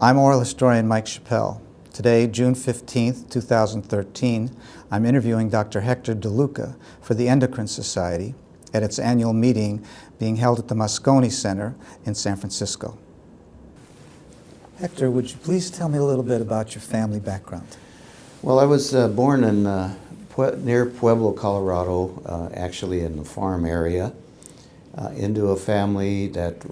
I'm oral historian Mike Chappell. Today, June 15th, 2013, I'm interviewing Dr. Hector DeLuca for the Endocrine Society at its annual meeting being held at the Moscone Center in San Francisco. Hector, would you please tell me a little bit about your family background? Well, I was born in near Pueblo, Colorado, actually in the farm area, into a family that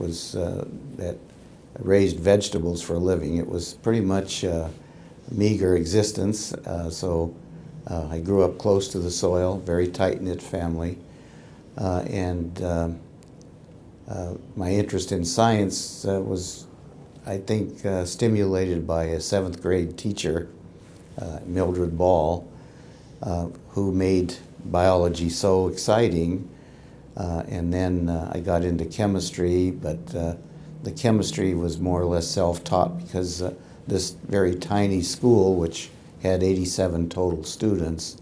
raised vegetables for a living. It was pretty much a meager existence, so I grew up close to the soil, very tight-knit family, and my interest in science was, I think, stimulated by a 7th grade teacher, Mildred Ball, who made biology so exciting. And then I got into chemistry, but the chemistry was more or less self-taught because this very tiny school, which had 87 total students,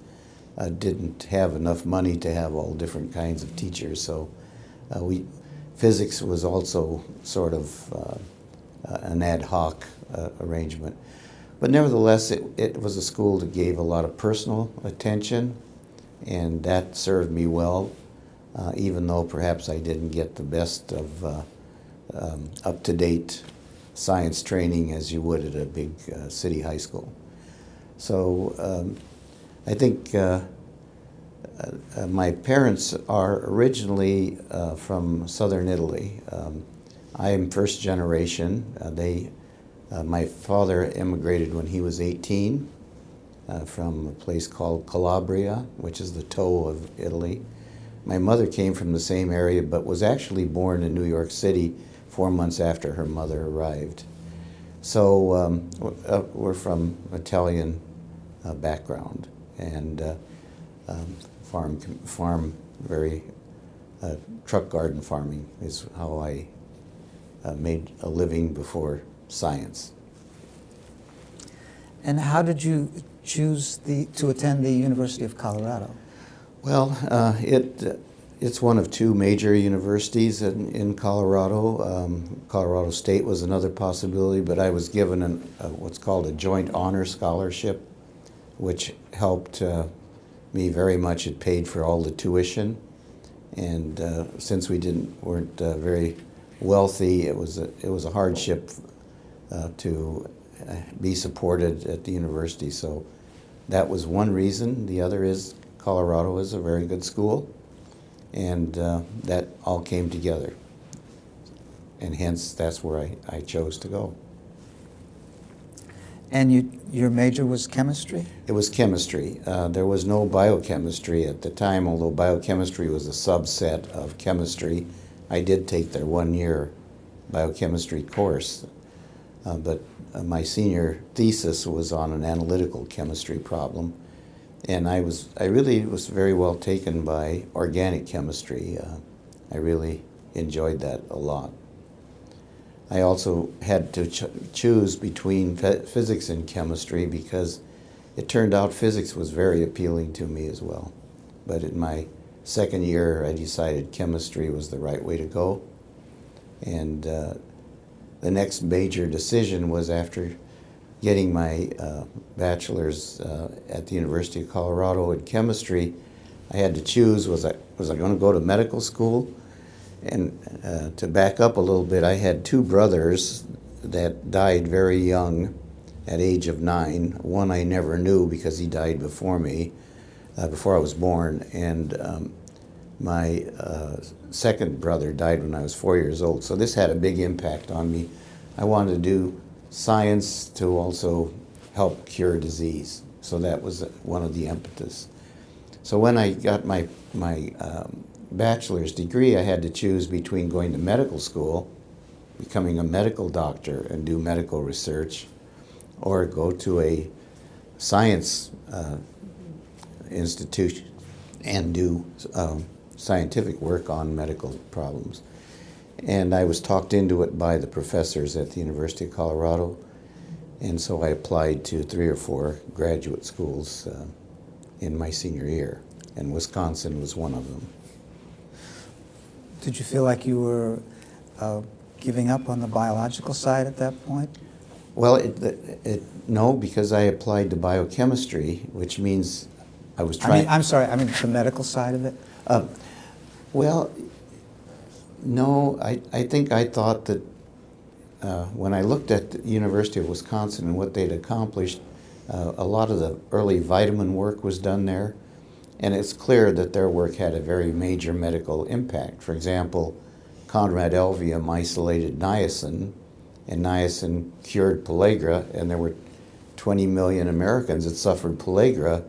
didn't have enough money to have all different kinds of teachers. So physics was also sort of an ad hoc arrangement. But nevertheless, it was a school that gave a lot of personal attention, and that served me well, even though perhaps I didn't get the best of up-to-date science training as you would at a big city high school. So I think my parents are originally from southern Italy. I am first generation. My father immigrated when he was 18 from a place called Calabria, which is the toe of Italy. My mother came from the same area, but was actually born in New York City 4 months after her mother arrived. So we're from Italian background, and truck garden farming is how I made a living before science. And how did you choose to attend the University of Colorado? Well, it's one of two major universities in Colorado. Colorado State was another possibility, but I was given what's called a joint honor scholarship, which helped me very much. It paid for all the tuition, and since we weren't very wealthy, it was a hardship to be supported at the university. So that was one reason. The other is Colorado is a very good school, and that all came together, and hence that's where I chose to go. And your major was chemistry? It was chemistry. There was no biochemistry at the time, although biochemistry was a subset of chemistry. I did take their 1-year biochemistry course, but my senior thesis was on an analytical chemistry problem, and I really was very well taken by organic chemistry. I really enjoyed that a lot. I also had to choose between physics and chemistry because it turned out physics was very appealing to me as well. But in my second year, I decided chemistry was the right way to go. And the next major decision was, after getting my bachelor's at the University of Colorado in chemistry, I had to choose, was I going to go to medical school? And to back up a little bit, I had 2 brothers that died very young at age of 9. One I never knew because he died before me, before I was born. And my second brother died when I was 4 years old. So this had a big impact on me. I wanted to do science to also help cure disease. So that was one of the impetus. So when I got my bachelor's degree, I had to choose between going to medical school, becoming a medical doctor and do medical research, or go to a science institution and do scientific work on medical problems. And I was talked into it by the professors at the University of Colorado, and so I applied to 3 or 4 graduate schools in my senior year, and Wisconsin was one of them. Did you feel like you were giving up on the biological side at that point? Well, no, because I applied to biochemistry, which means I was trying. I'm sorry, I mean the medical side of it? Well, no, I think I thought that when I looked at the University of Wisconsin and what they'd accomplished, a lot of the early vitamin work was done there, and it's clear that their work had a very major medical impact. For example, Conrad Elvium isolated niacin, and niacin cured pellagra, and there were 20 million Americans that suffered pellagra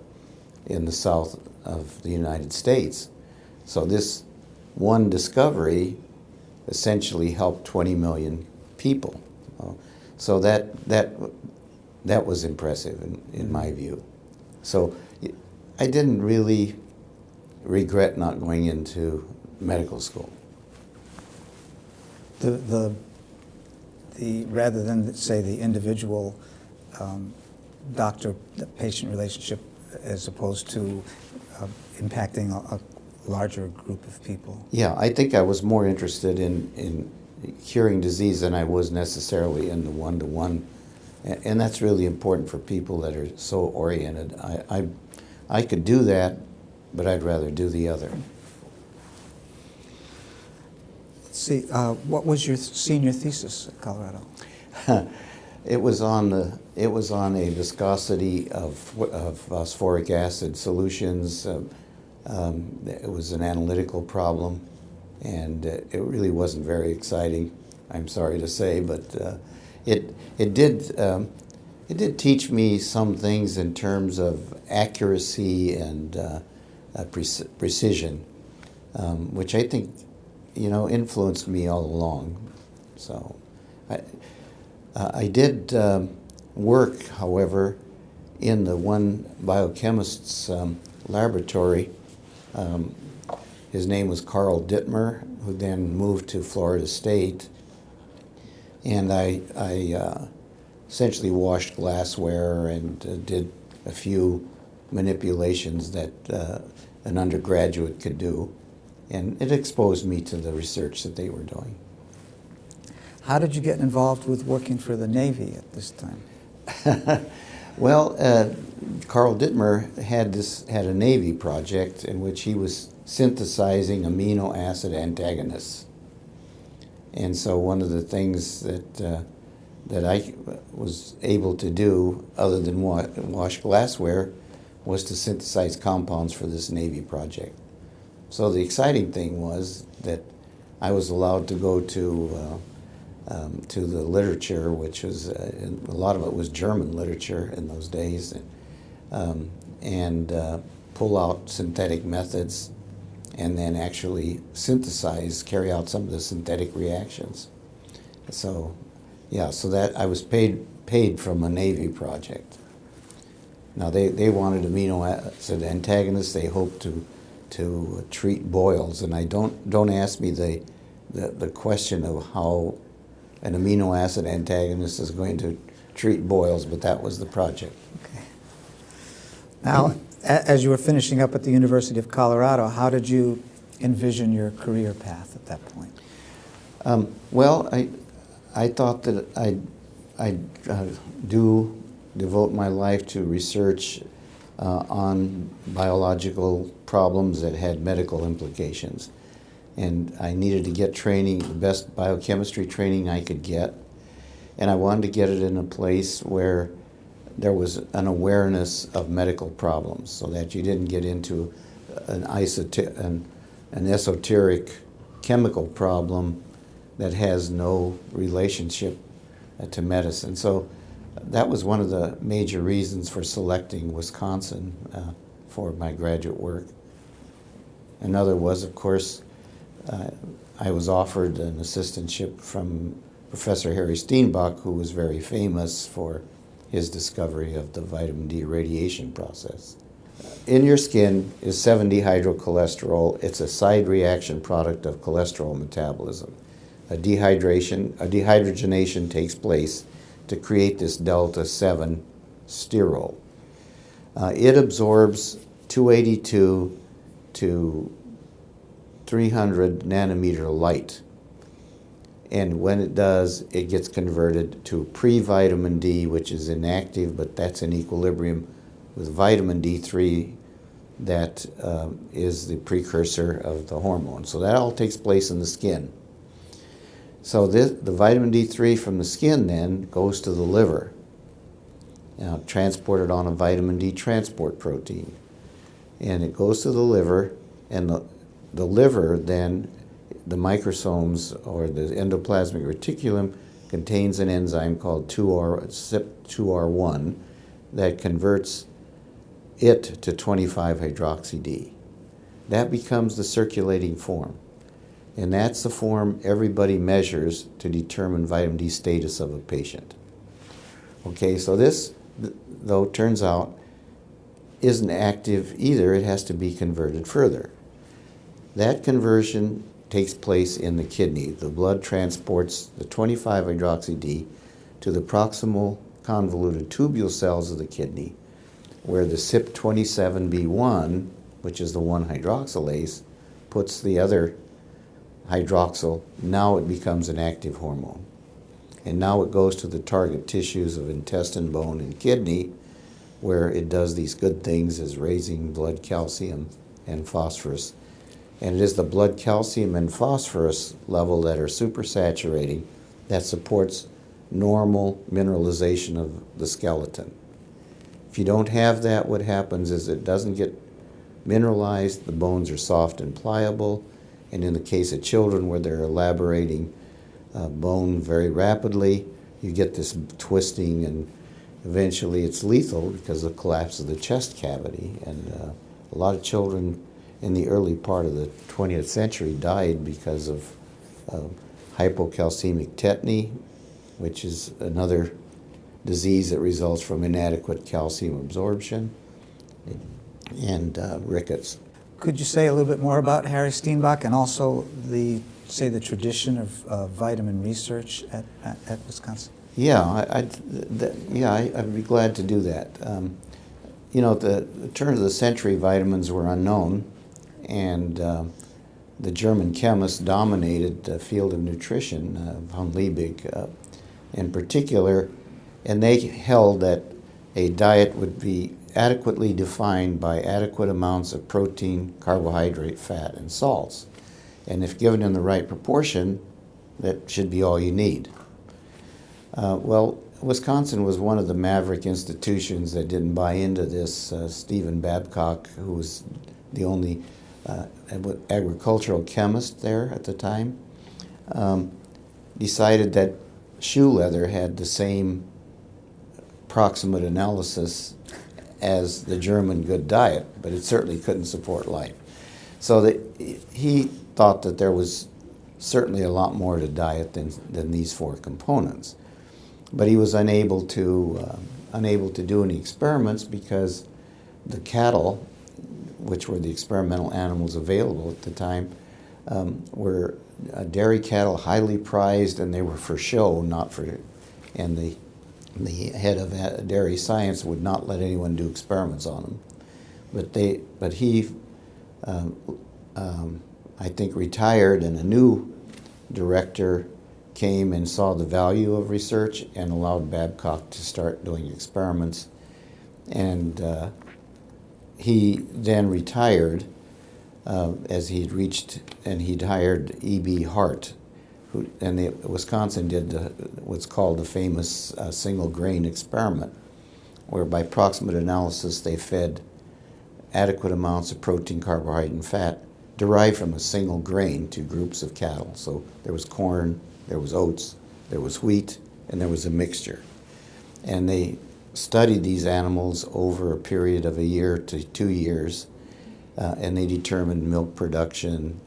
in the south of the United States. So this one discovery essentially helped 20 million people. So that was impressive in my view. So I didn't really regret not going into medical school. The rather than say the individual doctor-patient relationship as opposed to impacting a larger group of people. Yeah, I think I was more interested in curing disease than I was necessarily in the one-to-one. And that's really important for people that are so oriented. I could do that, but I'd rather do the other. Let's see, what was your senior thesis at Colorado? It was on a viscosity of phosphoric acid solutions. It was an analytical problem, and it really wasn't very exciting, I'm sorry to say, but it did teach me some things in terms of accuracy and precision, which I think influenced me all along. So I did work, however, in the one biochemist's laboratory. His name was Carl Dittmer, who then moved to Florida State. And I essentially washed glassware and did a few manipulations that an undergraduate could do. And it exposed me to the research that they were doing. How did you get involved with working for the Navy at this time? Well, Carl Dittmer had a Navy project in which he was synthesizing amino acid antagonists. And so one of the things that I was able to do, other than wash glassware, was to synthesize compounds for this Navy project. So the exciting thing was that I was allowed to go to the literature, which was a lot of it was German literature in those days, and pull out synthetic methods, and then actually carry out some of the synthetic reactions. So, yeah, so that I was paid from a Navy project. Now they wanted amino acid antagonists. They hoped to treat boils, and I don't ask me the question of how an amino acid antagonist is going to treat boils, but that was the project. Okay. Now, as you were finishing up at the University of Colorado, how did you envision your career path at that point? Well, I thought that I'd devote my life to research on biological problems that had medical implications. And I needed to get training, the best biochemistry training I could get. And I wanted to get it in a place where there was an awareness of medical problems, so that you didn't get into an esoteric chemical problem that has no relationship to medicine. So that was one of the major reasons for selecting Wisconsin for my graduate work. Another was, of course, I was offered an assistantship from Professor Harry Steenbach, who was very famous for his discovery of the vitamin D radiation process. In your skin is 7-dehydrocholesterol. It's a side reaction product of cholesterol metabolism. A dehydrogenation takes place to create this delta 7 sterol. It absorbs 282 to 300 nanometer light. And when it does, it gets converted to pre-vitamin D, which is inactive, but that's in equilibrium with vitamin D3 that is the precursor of the hormone. So that all takes place in the skin. So the vitamin D3 from the skin then goes to the liver, transported on a vitamin D transport protein. And it goes to the liver, and the liver then, the microsomes or the endoplasmic reticulum contains an enzyme called CYP2R1 that converts it to 25-hydroxy-D. That becomes the circulating form. And that's the form everybody measures to determine vitamin D status of a patient. Okay, so this, though, turns out isn't active either. It has to be converted further. That conversion takes place in the kidney. The blood transports the 25-hydroxy-D to the proximal convoluted tubule cells of the kidney, where the CYP27B1, which is the 1-hydroxylase, puts the other hydroxyl. Now it becomes an active hormone. And now it goes to the target tissues of intestine, bone, and kidney, where it does these good things as raising blood calcium and phosphorus. And it is the blood calcium and phosphorus level that are supersaturating that supports normal mineralization of the skeleton. If you don't have that, what happens is it doesn't get mineralized, the bones are soft and pliable, and in the case of children where they're elaborating bone very rapidly, you get this twisting, and eventually it's lethal because of the collapse of the chest cavity. And a lot of children in the early part of the 20th century died because of hypocalcemic tetany, which is another disease that results from inadequate calcium absorption, and rickets. Could you say a little bit more about Harry Steenbach and also the tradition of vitamin research at Wisconsin? Yeah, I'd be glad to do that. You know, at the turn of the century, vitamins were unknown, and the German chemists dominated the field of nutrition, von Liebig in particular, and they held that a diet would be adequately defined by adequate amounts of protein, carbohydrate, fat, and salts. And if given in the right proportion, that should be all you need. Well, Wisconsin was one of the maverick institutions that didn't buy into this. Stephen Babcock, who was the only agricultural chemist there at the time, decided that shoe leather had the same proximate analysis as the German good diet, but it certainly couldn't support life. So he thought that there was certainly a lot more to diet than these four components. But he was unable to do any experiments because the cattle, which were the experimental animals available at the time, were dairy cattle, highly prized, and they were for show, not for. And the head of dairy science would not let anyone do experiments on them. But he, I think, retired, and a new director came and saw the value of research and allowed Babcock to start doing experiments. And he then retired as he'd reached, and he'd hired E.B. Hart, and Wisconsin did what's called the famous single grain experiment, where by proximate analysis they fed adequate amounts of protein, carbohydrate, and fat derived from a single grain to groups of cattle. So there was corn, there was oats, there was wheat, and there was a mixture. And they studied these animals over a period of a year to 2 years, and they determined milk production,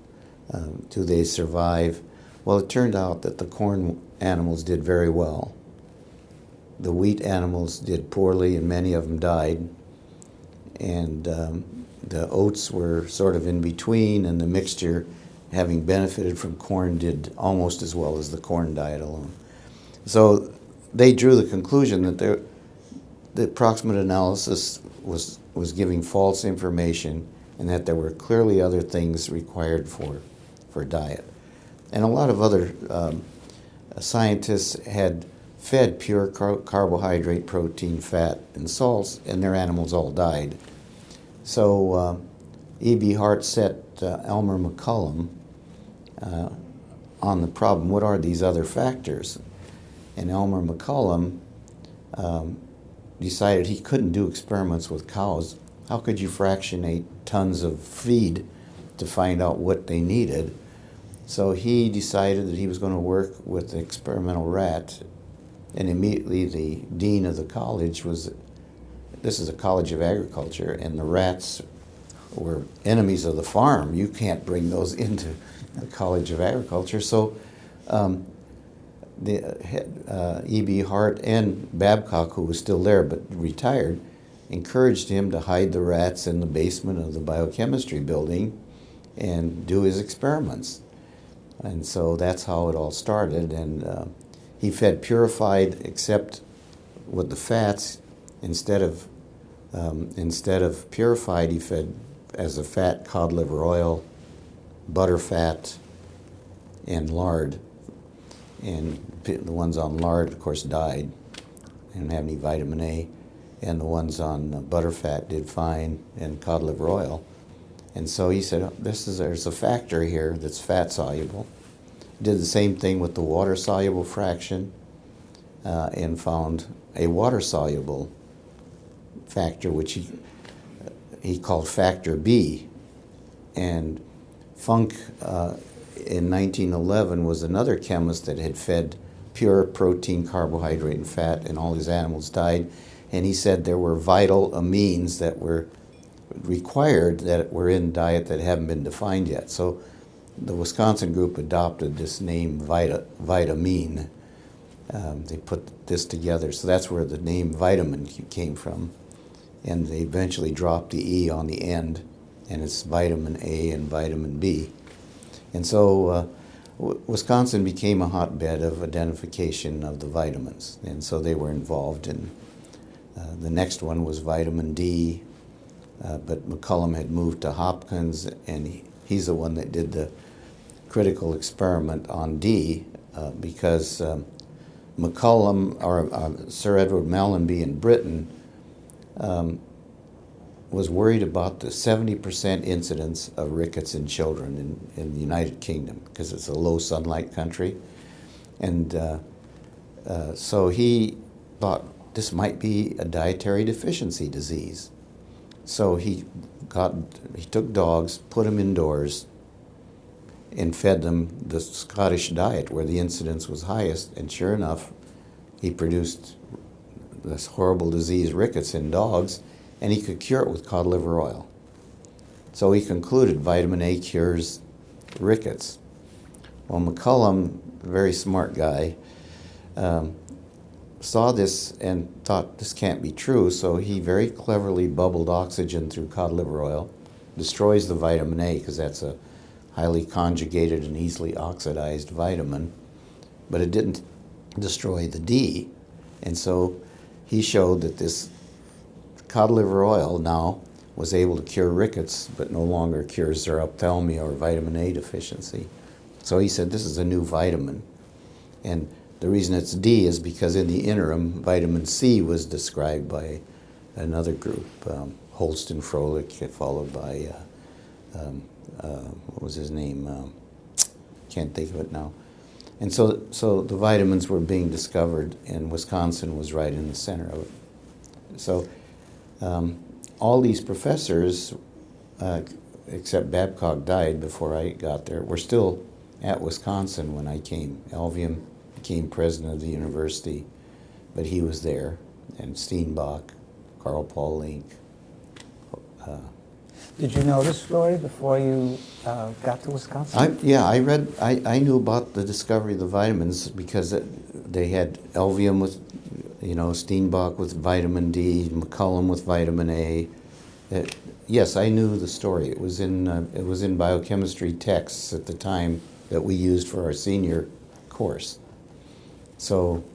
do they survive. Well, it turned out that the corn animals did very well. The wheat animals did poorly, and many of them died. And the oats were sort of in between, and the mixture, having benefited from corn, did almost as well as the corn diet alone. So they drew the conclusion that the proximate analysis was giving false information, and that there were clearly other things required for diet. And a lot of other scientists had fed pure carbohydrate, protein, fat, and salts, and their animals all died. So E.B. Hart set Elmer McCullum on the problem, what are these other factors? And Elmer McCullum decided he couldn't do experiments with cows. How could you fractionate tons of feed to find out what they needed? So he decided that he was going to work with the experimental rat, and immediately the dean of the college was, this is a college of agriculture, and the rats were enemies of the farm. You can't bring those into the College of Agriculture. So E.B. Hart and Babcock, who was still there but retired, encouraged him to hide the rats in the basement of the biochemistry building and do his experiments. And so that's how it all started. And he fed purified, except with the fats, instead of purified, he fed as a fat cod liver oil, butter fat, and lard. And the ones on lard, of course, died. They didn't have any vitamin A. And the ones on butter fat did fine, and cod liver oil. And so he said, there's a factor here that's fat soluble. Did the same thing with the water soluble fraction and found a water soluble factor, which he called factor B. And Funk in 1911 was another chemist that had fed pure protein, carbohydrate, and fat, and all his animals died. And he said there were vital amines that were required that were in diet that haven't been defined yet. So the Wisconsin group adopted this name vitamine. They put this together. So that's where the name vitamin came from. And they eventually dropped the E on the end, and it's vitamin A and vitamin B. And so Wisconsin became a hotbed of identification of the vitamins. And so they were involved in, the next one was vitamin D, but McCullum had moved to Hopkins, and he's the one that did the critical experiment on D, because McCullum, or Sir Edward Mellanby in Britain, was worried about the 70% incidence of rickets in children in the United Kingdom, because it's a low sunlight country. And so he thought this might be a dietary deficiency disease. So he took dogs, put them indoors, and fed them the Scottish diet where the incidence was highest, and sure enough, he produced this horrible disease, rickets, in dogs, and he could cure it with cod liver oil. So he concluded vitamin A cures rickets. Well, McCullum, a very smart guy, saw this and thought this can't be true, so he very cleverly bubbled oxygen through cod liver oil, destroys the vitamin A because that's a highly conjugated and easily oxidized vitamin, but it didn't destroy the D. And so he showed that this cod liver oil now was able to cure rickets, but no longer cures xerophthalmia or vitamin A deficiency. So he said this is a new vitamin. And the reason it's D is because in the interim, vitamin C was described by another group, Holston Froelich, followed by, what was his name? Can't think of it now. And so the vitamins were being discovered, and Wisconsin was right in the center of it. So all these professors, except Babcock died before I got there, were still at Wisconsin when I came. Alvium became president of the university, but he was there, and Steenbach, Carl Paul Link. Did you know this story before you got to Wisconsin? I knew about the discovery of the vitamins because they had Alvium with, Steenbach with vitamin D, McCullum with vitamin A. Yes, I knew the story. It was in biochemistry texts at the time that we used for our senior course. So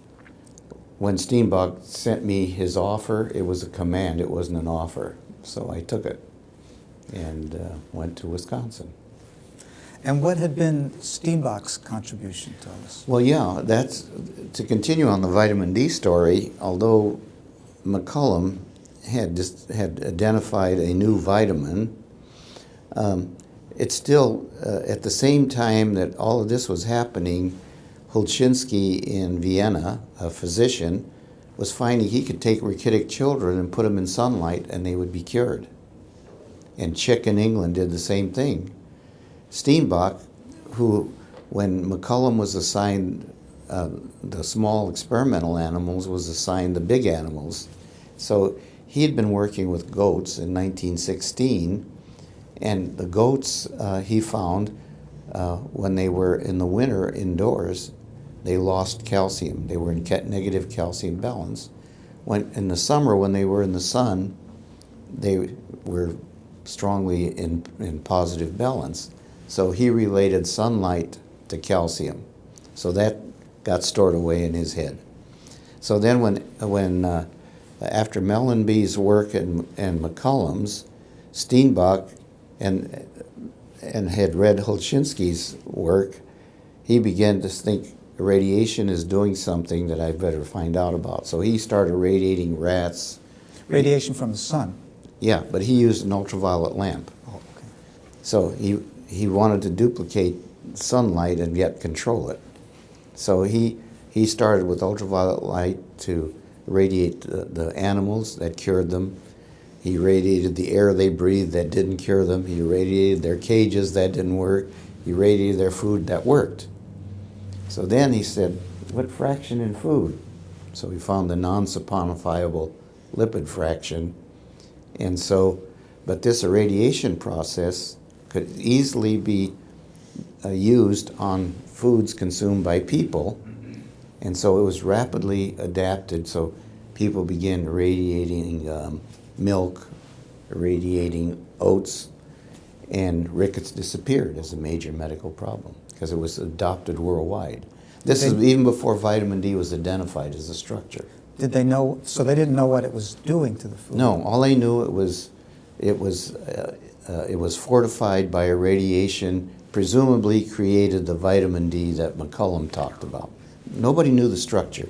when Steenbach sent me his offer, it was a command, it wasn't an offer. So I took it and went to Wisconsin. And what had been Steenbach's contribution to this? Well, yeah, that's to continue on the vitamin D story. Although McCollum had identified a new vitamin, it's still at the same time that all of this was happening, Hulczynski in Vienna, a physician, was finding he could take rachitic children and put them in sunlight and they would be cured. And Chick in England did the same thing. Steenbach, who, when McCollum was assigned the small experimental animals, was assigned the big animals. So he had been working with goats in 1916, and the goats he found when they were in the winter indoors, they lost calcium. They were in negative calcium balance. When in the summer, when they were in the sun, they were strongly in positive balance. So he related sunlight to calcium. So that got stored away in his head. So then when after Mellanby's work and McCollum's, Steenbach and had read Hulczynski's work, he began to think radiation is doing something that I better find out about. So he started radiating rats. Radiation from the sun? Yeah, but he used an ultraviolet lamp. Oh, okay. So he wanted to duplicate sunlight and yet control it. So he started with ultraviolet light to radiate the animals that cured them. He radiated the air they breathed that didn't cure them. He radiated their cages that didn't work. He radiated their food that worked. So then he said, what fraction in food? So he found the non-saponifiable lipid fraction. And so, but this irradiation process could easily be used on foods consumed by people. And so it was rapidly adapted. So people began irradiating milk, irradiating oats, and rickets disappeared as a major medical problem because it was adopted worldwide. This is even before vitamin D was identified as a structure. Did they know? So they didn't know what it was doing to the food? No, all they knew it was fortified by irradiation, presumably created the vitamin D that McCollum talked about. Nobody knew the structure,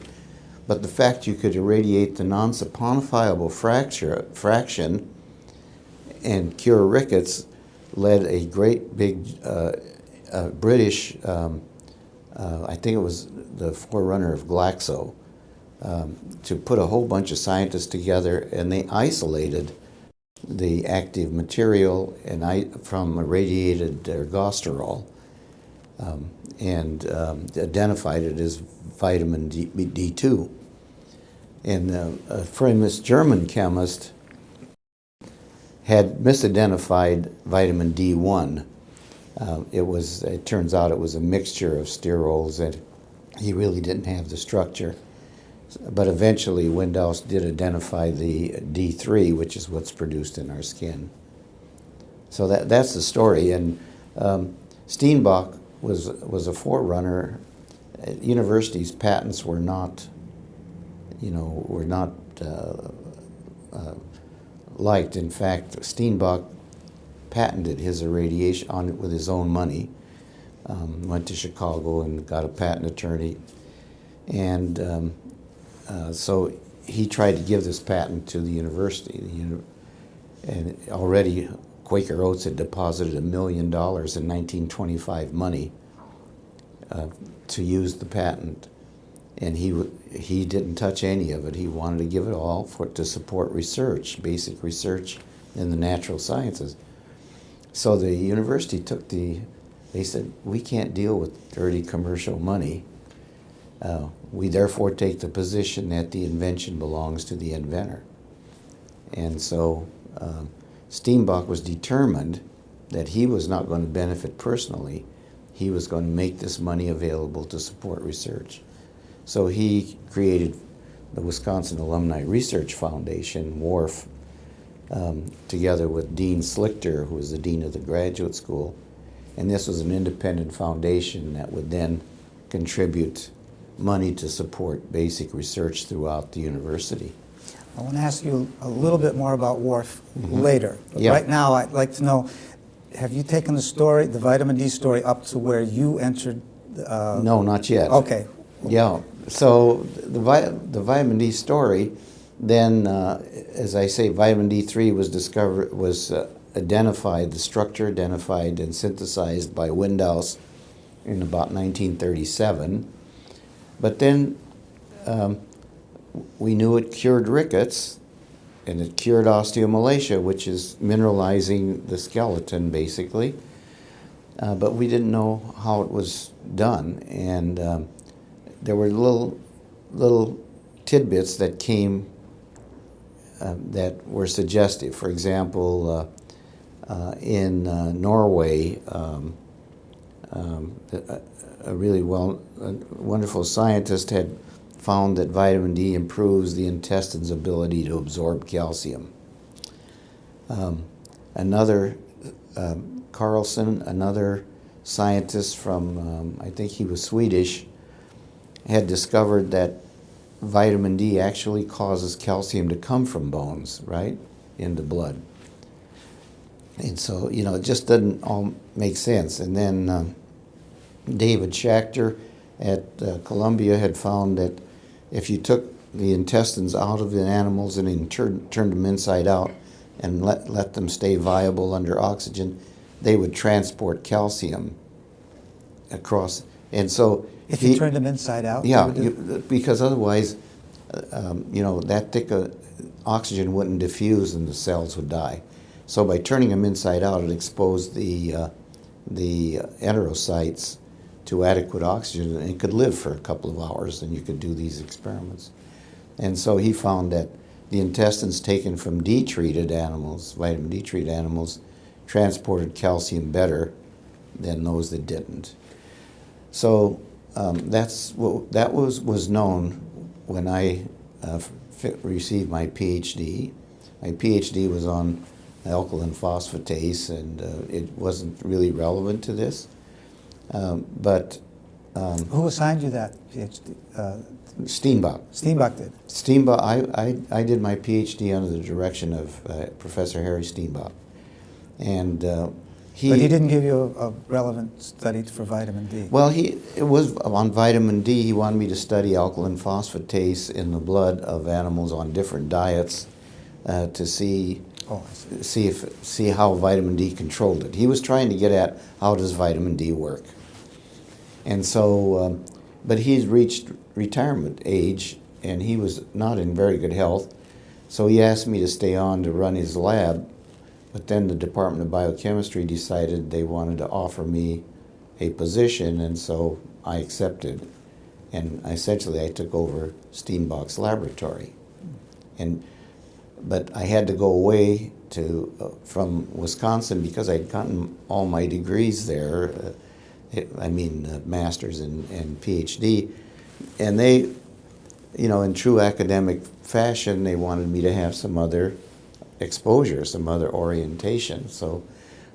but the fact you could irradiate the non-saponifiable fraction and cure rickets led a great big British, I think it was the forerunner of Glaxo, to put a whole bunch of scientists together, and they isolated the active material from irradiated ergosterol and identified it as vitamin D2. And a famous German chemist had misidentified vitamin D1. It turns out it was a mixture of sterols that he really didn't have the structure. But eventually Windaus did identify the D3, which is what's produced in our skin. So that's the story. And Steenbach was a forerunner. At universities, patents were not, liked. In fact, Steenbach patented his irradiation on it with his own money. Went to Chicago and got a patent attorney, and so he tried to give this patent to the university. And already Quaker Oats had deposited $1 million in 1925 money to use the patent, and he didn't touch any of it. He wanted to give it all to support research, basic research in the natural sciences. So the university they said, we can't deal with dirty commercial money. We therefore take the position that the invention belongs to the inventor. And so Steenbach was determined that he was not going to benefit personally. He was going to make this money available to support research. So he created the Wisconsin Alumni Research Foundation, WARF, together with Dean Slichter, who was the dean of the graduate school. And this was an independent foundation that would then contribute money to support basic research throughout the university. I want to ask you a little bit more about WARF Mm-hmm. later. But Yeah. right now, I'd like to know, have you taken the story, the vitamin D story, up to where you entered? No, not yet. Okay. Yeah. So the vitamin D story, then, as I say, vitamin D3 was identified, the structure identified and synthesized by Windhouse in about 1937. But then we knew it cured rickets, and it cured osteomalacia, which is mineralizing the skeleton, basically. But we didn't know how it was done, and there were little tidbits that came that were suggestive. For example, in Norway, a really wonderful scientist had found that vitamin D improves the intestine's ability to absorb calcium. Another, Carlson, another scientist from, I think he was Swedish, had discovered that vitamin D actually causes calcium to come from bones, right, into blood. And so, it just doesn't all make sense. And then David Schachter at Columbia had found that if you took the intestines out of the animals and then turned them inside out and let them stay viable under oxygen, they would transport calcium across. And so if you turned them inside out? Yeah, because otherwise, that thick oxygen wouldn't diffuse and the cells would die. So by turning them inside out, it exposed the enterocytes to adequate oxygen, and it could live for a couple of hours, and you could do these experiments. And so he found that the intestines taken from D-treated animals, vitamin D-treated animals, transported calcium better than those that didn't. So that was known when I received my PhD. My PhD was on alkaline phosphatase, and it wasn't really relevant to this. But who assigned you that PhD? Steenbach. Steenbach did. Steenbach. I did my PhD under the direction of Professor Harry Steenbach, and But he didn't give you a relevant study for vitamin D. Well, it was on vitamin D. He wanted me to study alkaline phosphatase in the blood of animals on different diets to see how vitamin D controlled it. He was trying to get at how does vitamin D work. And so, but he's reached retirement age, and he was not in very good health. So he asked me to stay on to run his lab. But then the Department of Biochemistry decided they wanted to offer me a position, and so I accepted. And essentially, I took over Steenbach's laboratory. But I had to go away from Wisconsin because I'd gotten all my degrees there. Master's and PhD. And they, in true academic fashion, they wanted me to have some other exposure, some other orientation. So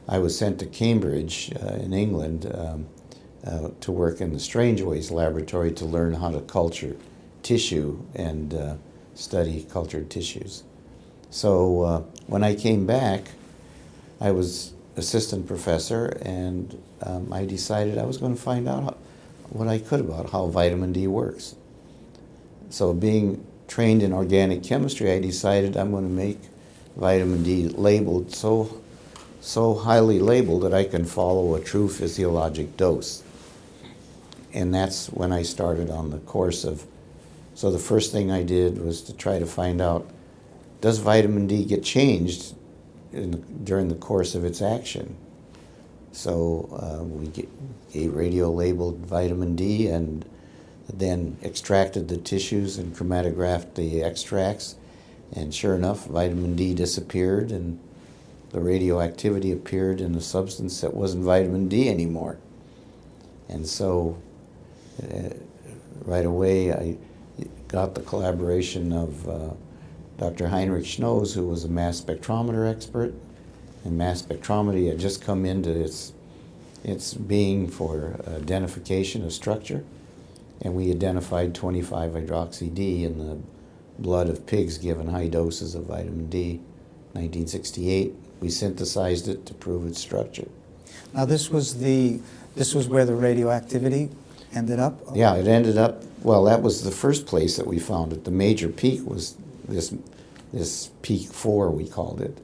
I was sent to Cambridge in England to work in the Strangeways laboratory to learn how to culture tissue and study cultured tissues. So when I came back, I was assistant professor, and I decided I was going to find out what I could about how vitamin D works. So being trained in organic chemistry, I decided I'm going to make vitamin D labeled so highly labeled that I can follow a true physiologic dose. And that's when I started on the course of, so the first thing I did was to try to find out, does vitamin D get changed during the course of its action? So we gave radio-labeled vitamin D and then extracted the tissues and chromatographed the extracts. And sure enough, vitamin D disappeared, and the radioactivity appeared in a substance that wasn't vitamin D anymore. And so right away, I got the collaboration of Dr. Heinrich Schnoes, who was a mass spectrometer expert. And mass spectrometry had just come into its being for identification of structure. And we identified 25-hydroxy-D in the blood of pigs given high doses of vitamin D, 1968. we synthesized it to prove its structure. Now this was where the radioactivity ended up? Yeah, it ended up, well, that was the first place that we found it. The major peak was this peak 4, we called it.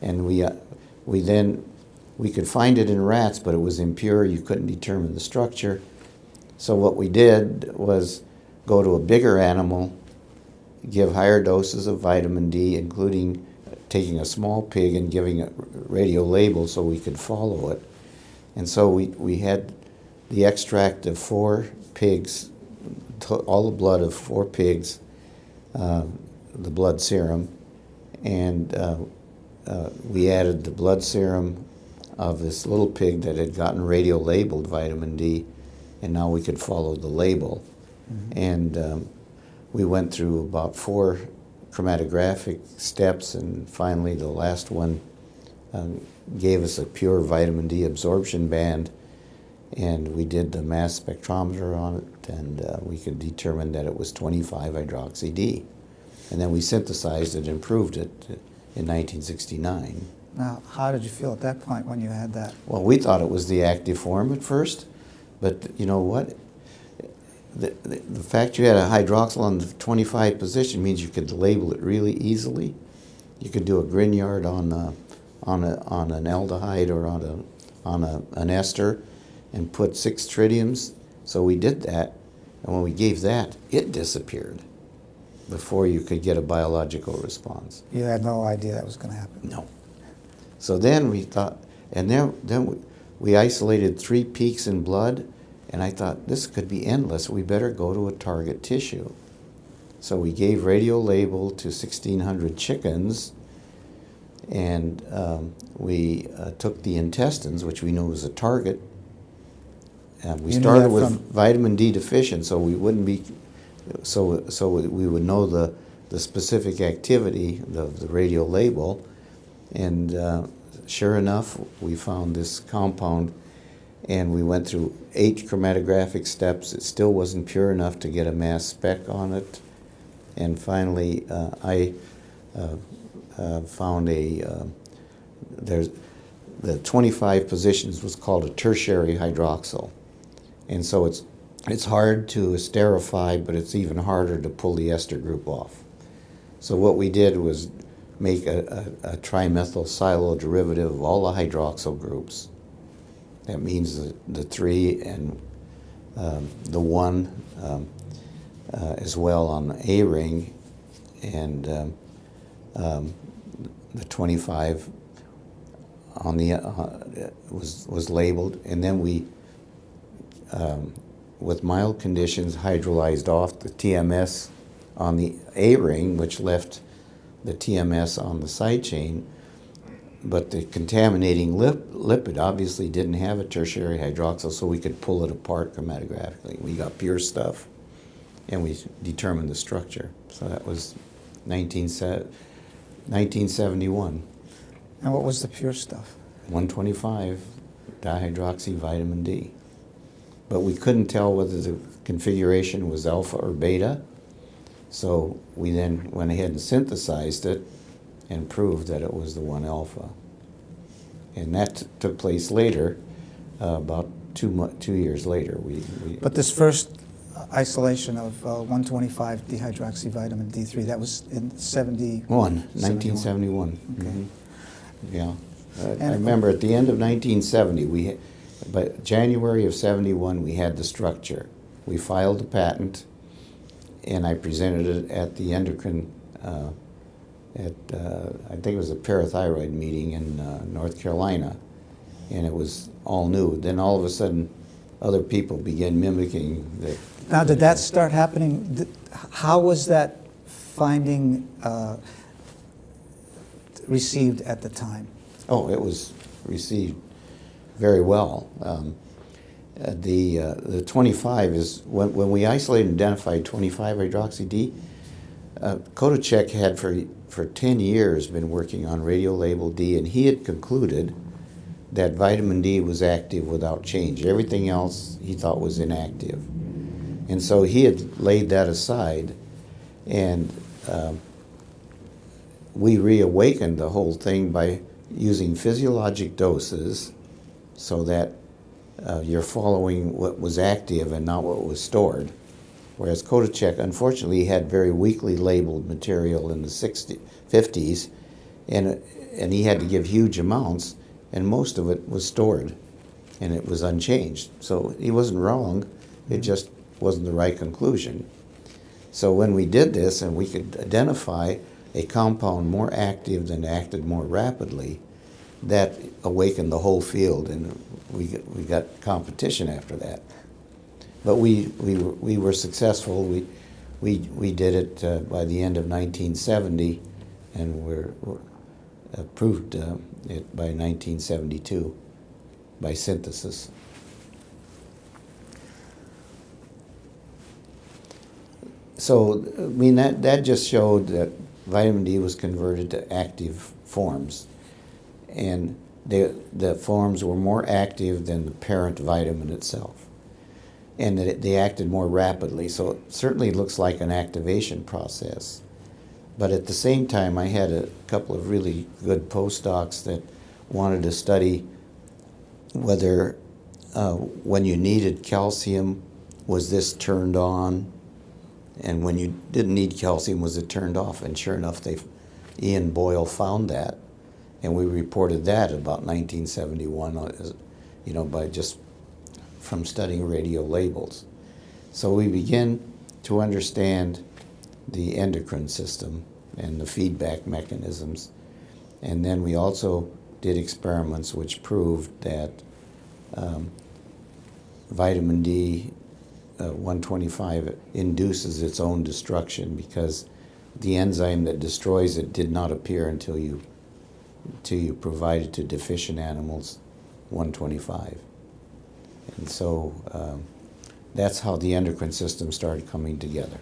And we could find it in rats, but it was impure. You couldn't determine the structure. So what we did was go to a bigger animal, give higher doses of vitamin D, including taking a small pig and giving it radio label so we could follow it. And so we had the extract of 4 pigs, all the blood of 4 pigs, the blood serum, and we added the blood serum of this little pig that had gotten radio labeled vitamin D, and now we could follow the label. Mm-hmm. And we went through about 4 chromatographic steps, and finally the last one gave us a pure vitamin D absorption band, and we did the mass spectrometer on it, and we could determine that it was 25-hydroxy-D. And then we synthesized it and proved it in 1969. Now, how did you feel at that point when you had that? Well, we thought it was the active form at first, but you know what? The fact you had a hydroxyl on the 25 position means you could label it really easily. You could do a Grignard on an aldehyde or on an ester and put 6 tritiums. So we did that, and when we gave that, it disappeared before you could get a biological response. You had no idea that was going to happen? No. So then we thought, and then we isolated 3 peaks in blood, and I thought, this could be endless. We better go to a target tissue. So we gave radio label to 1,600 chickens, and we took the intestines, which we knew was a target. And we started with vitamin D deficient, so we wouldn't be, so we would know the specific activity of the radio label. And sure enough, we found this compound, and we went through 8 chromatographic steps. It still wasn't pure enough to get a mass spec on it. And finally, I found there's the 25 positions was called a tertiary hydroxyl. And so it's hard to esterify, but it's even harder to pull the ester group off. So what we did was make a trimethyl silyl derivative of all the hydroxyl groups. That means the 3 and the 1 as well on the A ring, and the 25 on the was labeled, and then we with mild conditions hydrolyzed off the TMS on the A ring, which left the TMS on the side chain, but the contaminating lipid obviously didn't have a tertiary hydroxyl, so we could pull it apart chromatographically. We got pure stuff, and we determined the structure. So that was 1971. And what was the pure stuff? 125 dihydroxy vitamin D. But we couldn't tell whether the configuration was alpha or beta, so we then went ahead and synthesized it and proved that it was the 1-alpha. And that took place later, about 2 years later. But this first isolation of 125 dihydroxy vitamin D3, that was in 1971. Okay. Mm-hmm. Yeah. I remember at the end of 1970, by January of 71, we had the structure. We filed the patent, and I presented it at the endocrine, I think it was a parathyroid meeting in North Carolina, and it was all new. Then all of a sudden, other people began mimicking the... Now, did that start happening? How was that finding received at the time? Oh, it was received very well. The 25 is, when we isolated and identified 25-hydroxy-D, Kodachek had for 10 years been working on radiolabeled D, and he had concluded that vitamin D was active without change. Everything else he thought was inactive. And so he had laid that aside, and we reawakened the whole thing by using physiologic doses so that you're following what was active and not what was stored. Whereas Kodachek, unfortunately, had very weakly labeled material in the 50s, and he had to give huge amounts, and most of it was stored, and it was unchanged. So he wasn't wrong, it just wasn't the right conclusion. So when we did this, and we could identify a compound more active that acted more rapidly, that awakened the whole field, and we got competition after that. But we were successful. We did it by the end of 1970, and we're proved it by 1972 by synthesis. So, I mean, that just showed that vitamin D was converted to active forms, and the forms were more active than the parent vitamin itself, and that they acted more rapidly. So it certainly looks like an activation process. But at the same time, I had a couple of really good postdocs that wanted to study whether when you needed calcium, was this turned on? And when you didn't need calcium, was it turned off? And sure enough, Ian Boyle found that. And we reported that about 1971, you know, by just from studying radio labels. So we begin to understand the endocrine system and the feedback mechanisms. And then we also did experiments which proved that vitamin D 125 induces its own destruction, because the enzyme that destroys it did not appear until you provided to deficient animals 125. And so that's how the endocrine system started coming together.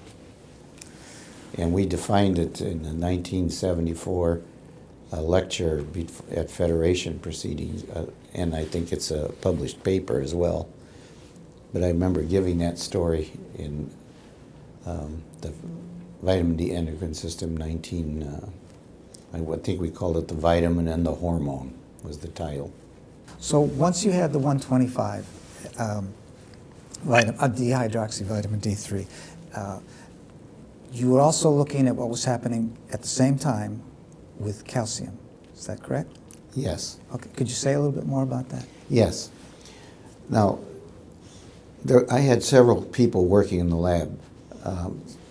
And we defined it in the 1974 lecture at Federation proceedings, and I think it's a published paper as well. But I remember giving that story in the vitamin D endocrine system I think we called it The Vitamin and the Hormone was the title. So once you had the 125 dehydroxyvitamin D3, you were also looking at what was happening at the same time with calcium. Is that correct? Yes. Okay. Could you say a little bit more about that? Yes. Now, I had several people working in the lab.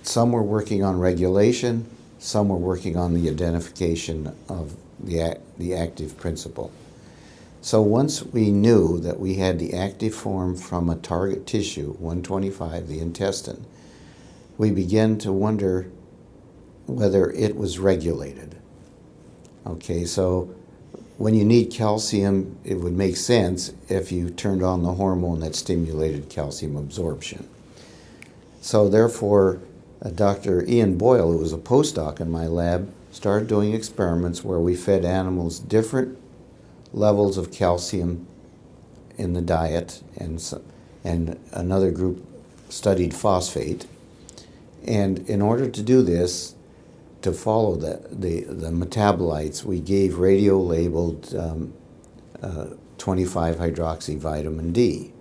Some were working on regulation, some were working on the identification of the active principle. So once we knew that we had the active form from a target tissue, 125, the intestine, we began to wonder whether it was regulated. Okay, so when you need calcium, it would make sense if you turned on the hormone that stimulated calcium absorption. So therefore, Dr. Ian Boyle, who was a postdoc in my lab, started doing experiments where we fed animals different levels of calcium in the diet, and another group studied phosphate. And in order to do this, to follow the metabolites, we gave radio-labeled 25-hydroxy vitamin D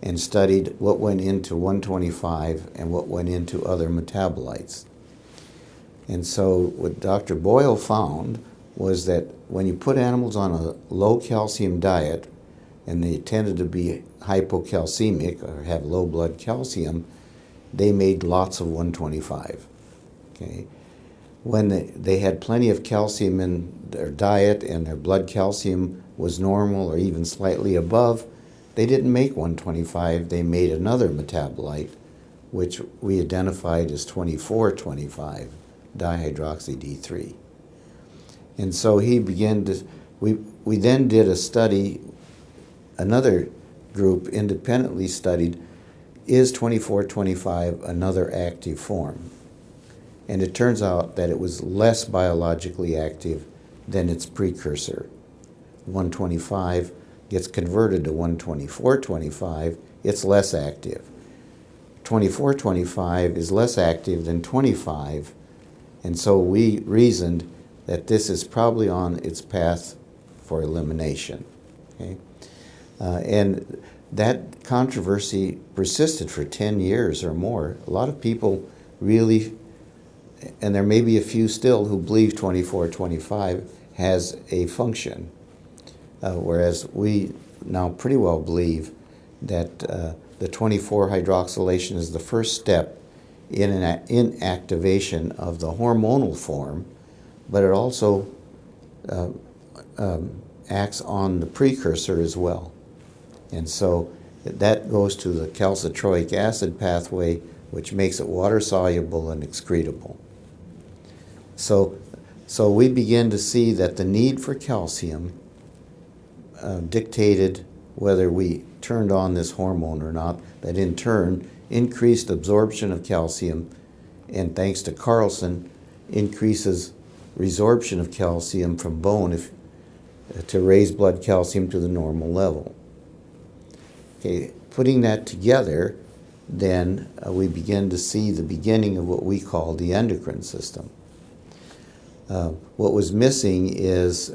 and studied what went into 125 and what went into other metabolites. And so what Dr. Boyle found was that when you put animals on a low-calcium diet, and they tended to be hypocalcemic or have low blood calcium, they made lots of 125. Okay? When they had plenty of calcium in their diet and their blood calcium was normal or even slightly above, they didn't make 125, they made another metabolite, which we identified as 2425, dihydroxy D3. And so he began to, we then did a study, another group independently studied, is 2425 another active form? And it turns out that it was less biologically active than its precursor. 125 gets converted to 12425, it's less active. 2425 is less active than 25, and so we reasoned that this is probably on its path for elimination. Okay? And that controversy persisted for 10 years or more. A lot of people really, and there may be a few still, who believe 2425 has a function, whereas we now pretty well believe that the 24-hydroxylation is the first step in inactivation of the hormonal form, but it also acts on the precursor as well. And so that goes to the calcitroic acid pathway, which makes it water-soluble and excretable. So we begin to see that the need for calcium dictated whether we turned on this hormone or not, that in turn increased absorption of calcium, and thanks to Carlson, increases resorption of calcium from bone to raise blood calcium to the normal level. Okay, putting that together, then we begin to see the beginning of what we call the endocrine system. What was missing is,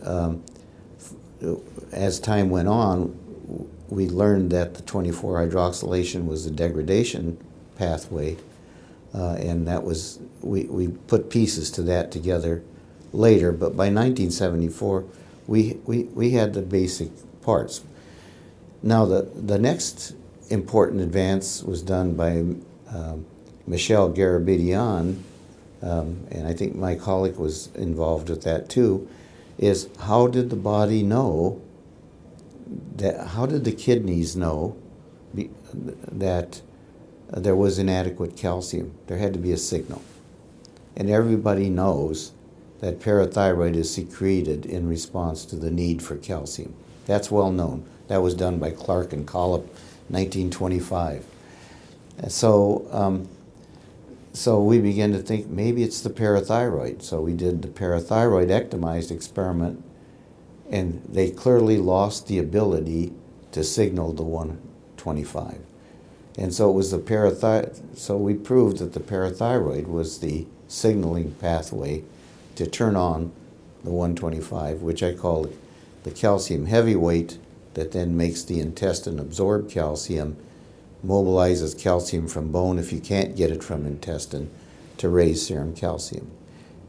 as time went on, we learned that the 24-hydroxylation was the degradation pathway, and that was, we put pieces to that together later, but by 1974, we had the basic parts. Now, the next important advance was done by Michel Garabedian, and I think my colleague was involved with that too, is how did the body know that, how did the kidneys know that there was inadequate calcium? There had to be a signal. And everybody knows that parathyroid is secreted in response to the need for calcium. That's well known. That was done by Clark and Collip, 1925. So we began to think maybe it's the parathyroid. So we did the parathyroid ectomized experiment, and they clearly lost the ability to signal the 125. And so it was the parathyroid. So we proved that the parathyroid was the signaling pathway to turn on the 125, which I call the calcium heavyweight, that then makes the intestine absorb calcium, mobilizes calcium from bone if you can't get it from intestine to raise serum calcium.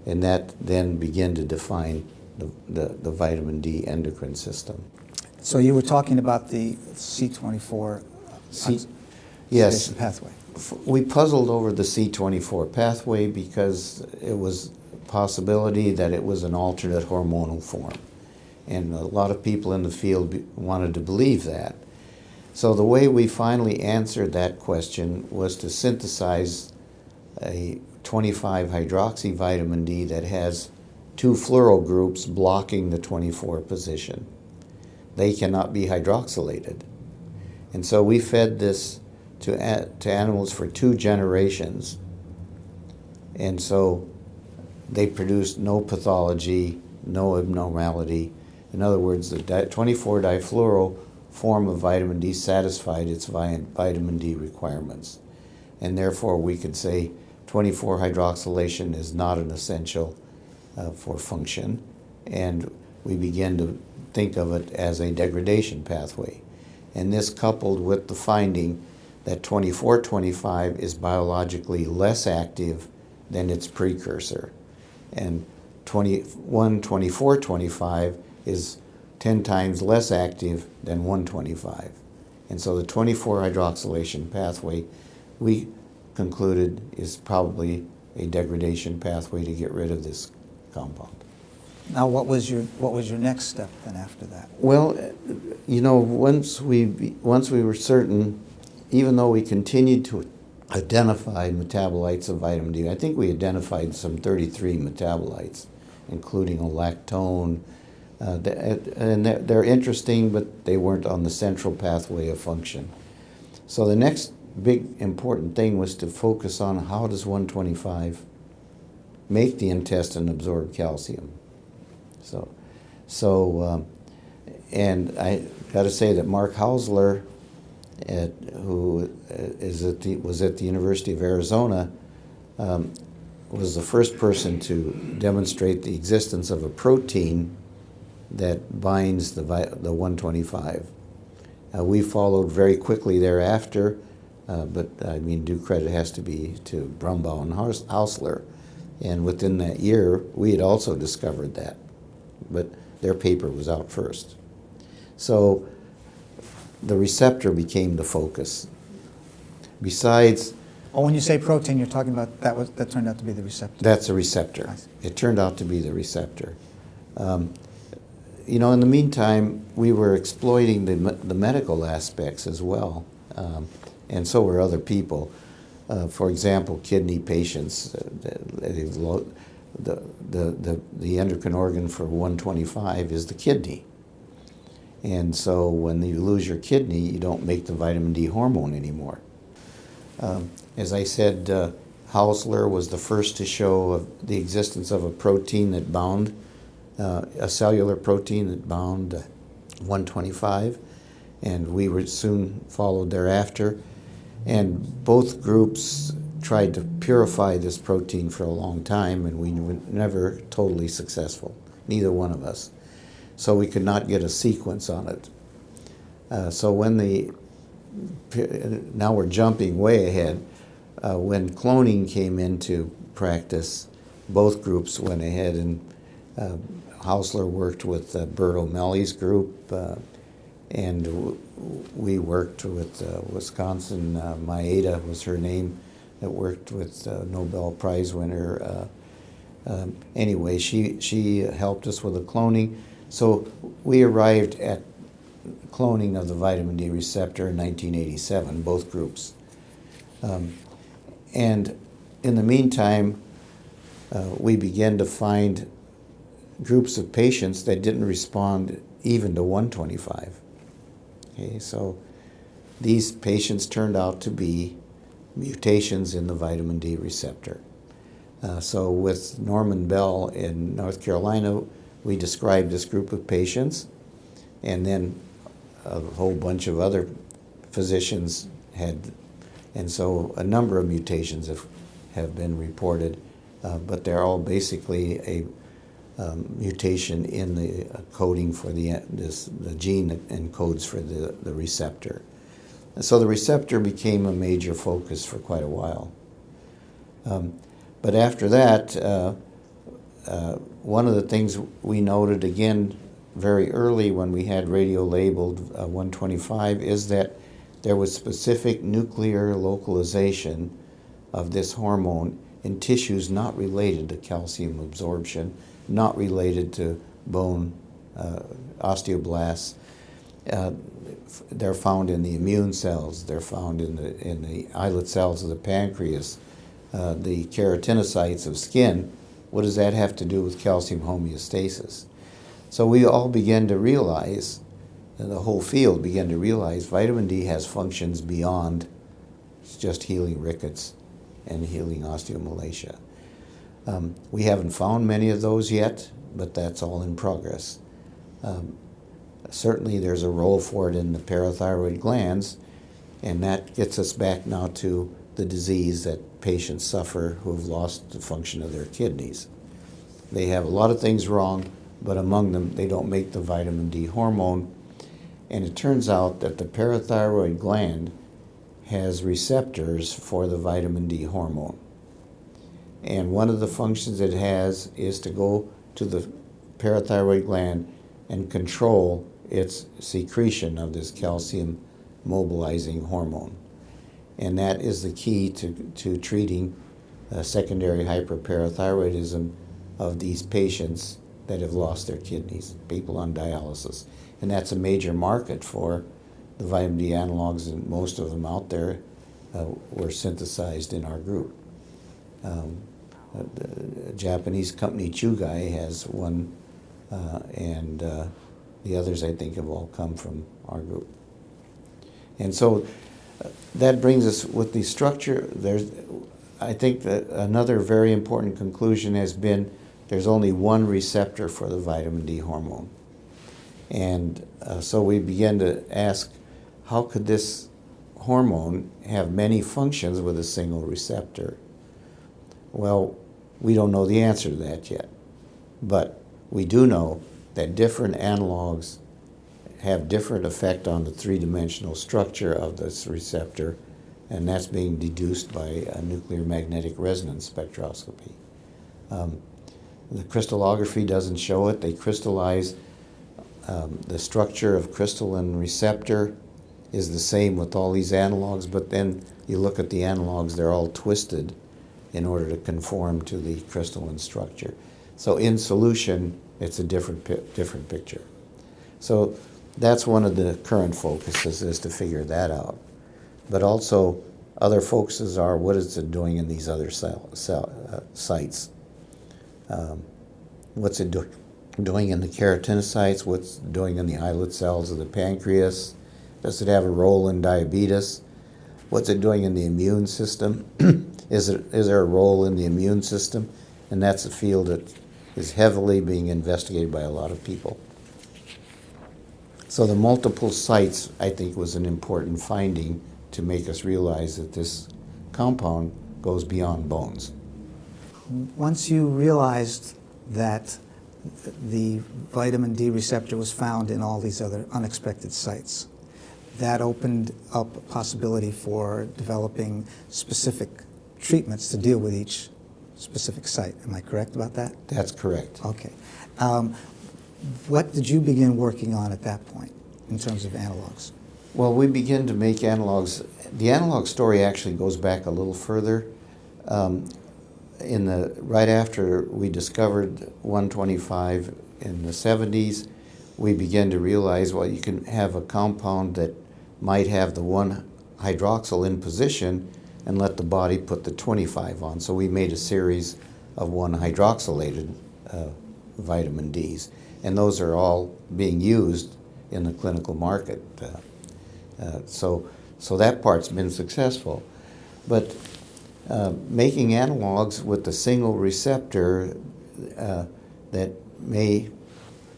And that then began to define the vitamin D endocrine system. So you were talking about the C24 yes, pathway. We puzzled over the C24 pathway because it was a possibility that it was an alternate hormonal form. And a lot of people in the field wanted to believe that. So the way we finally answered that question was to synthesize a 25-hydroxy vitamin D that has two fluoro groups blocking the 24 position. They cannot be hydroxylated. And so we fed this to animals for 2 generations. And so they produced no pathology, no abnormality. In other words, the 24-difluoro form of vitamin D satisfied its vitamin D requirements. And therefore, we could say 24-hydroxylation is not an essential for function. And we begin to think of it as a degradation pathway. And this coupled with the finding that 2425 is biologically less active than its precursor. And 2425 is 10 times less active than 125. And so the 24-hydroxylation pathway, we concluded, is probably a degradation pathway to get rid of this compound. Now, what was your next step then after that? Well, you know, once we were certain, even though we continued to identify metabolites of vitamin D, I think we identified some 33 metabolites, including a lactone, and they're interesting, but they weren't on the central pathway of function. So the next big important thing was to focus on how does 125 make the intestine absorb calcium. And I got to say that Mark Hausler, who was at the University of Arizona, was the first person to demonstrate the existence of a protein that binds the 125. We followed very quickly thereafter, but I mean, due credit has to be to Brumbaugh and Hausler. And within that year, we had also discovered that, but their paper was out first. So the receptor became the focus. Besides, When you say protein, you're talking about that turned out to be the receptor. that's a receptor. I see. It turned out to be the receptor. You know, in the meantime, we were exploiting the medical aspects as well, and so were other people. For example, kidney patients, the endocrine organ for 125 is the kidney. And so when you lose your kidney, you don't make the vitamin D hormone anymore. As I said, Hausler was the first to show the existence of a protein that bound, a cellular protein that bound 125, and we were soon followed thereafter. And both groups tried to purify this protein for a long time, and we were never totally successful, neither one of us. So we could not get a sequence on it. Now we're jumping way ahead. When cloning came into practice, both groups went ahead, and Hausler worked with Bert O'Malley's group, and we worked with Wisconsin, Maeda was her name, that worked with Nobel Prize winner. Anyway, she helped us with the cloning. So we arrived at cloning of the vitamin D receptor in 1987, both groups. And in the meantime, we began to find groups of patients that didn't respond even to 125. Okay, so these patients turned out to be mutations in the vitamin D receptor. So with Norman Bell in North Carolina, we described this group of patients, and then a whole bunch of other physicians had, and so a number of mutations have been reported, but they're all basically a mutation in the coding for the gene that encodes for the receptor. So the receptor became a major focus for quite a while. But after that, one of the things we noted again very early when we had radio-labeled 125 is that there was specific nuclear localization of this hormone in tissues not related to calcium absorption, not related to bone osteoblasts. They're found in the immune cells. They're found in the islet cells of the pancreas, the keratinocytes of skin. What does that have to do with calcium homeostasis? So we all began to realize, and the whole field began to realize, vitamin D has functions beyond just healing rickets and healing osteomalacia. We haven't found many of those yet, but that's all in progress. Certainly there's a role for it in the parathyroid glands, and that gets us back now to the disease that patients suffer who have lost the function of their kidneys. They have a lot of things wrong, but among them, they don't make the vitamin D hormone, and it turns out that the parathyroid gland has receptors for the vitamin D hormone. And one of the functions it has is to go to the parathyroid gland and control its secretion of this calcium mobilizing hormone. And that is the key to treating secondary hyperparathyroidism of these patients that have lost their kidneys, people on dialysis. And that's a major market for the vitamin D analogs, and most of them out there were synthesized in our group. The Japanese company Chugai has one, and the others I think have all come from our group. And so that brings us with the structure. I think that another very important conclusion has been there's only one receptor for the vitamin D hormone. And so we began to ask, how could this hormone have many functions with a single receptor? Well, We don't know the answer to that yet. But we do know that different analogs have different effect on the three-dimensional structure of this receptor, and that's being deduced by nuclear magnetic resonance spectroscopy. The crystallography doesn't show it. They crystallize the structure of crystalline receptor is the same with all these analogs, but then you look at the analogs, they're all twisted in order to conform to the crystalline structure. So in solution, it's a different picture. So that's one of the current focuses, is to figure that out. But also, other focuses are, what is it doing in these other sites? What's it doing in the keratinocytes? What's it doing in the islet cells of the pancreas? Does it have a role in diabetes? What's it doing in the immune system? Is there a role in the immune system? And that's a field that is heavily being investigated by a lot of people. So the multiple sites, I think, was an important finding to make us realize that this compound goes beyond bones. Once you realized that the vitamin D receptor was found in all these other unexpected sites, that opened up a possibility for developing specific treatments to deal with each specific site. Am I correct about that? That's correct. Okay. What did you begin working on at that point in terms of analogs? Well, we begin to make analogs. The analog story actually goes back a little further. Right after we discovered 125 in the 70s, we began to realize, well, you can have a compound that might have the 1-hydroxyl in position and let the body put the 25 on. So we made a series of 1-hydroxylated vitamin Ds, and those are all being used in the clinical market. So that part's been successful. But making analogs with a single receptor that may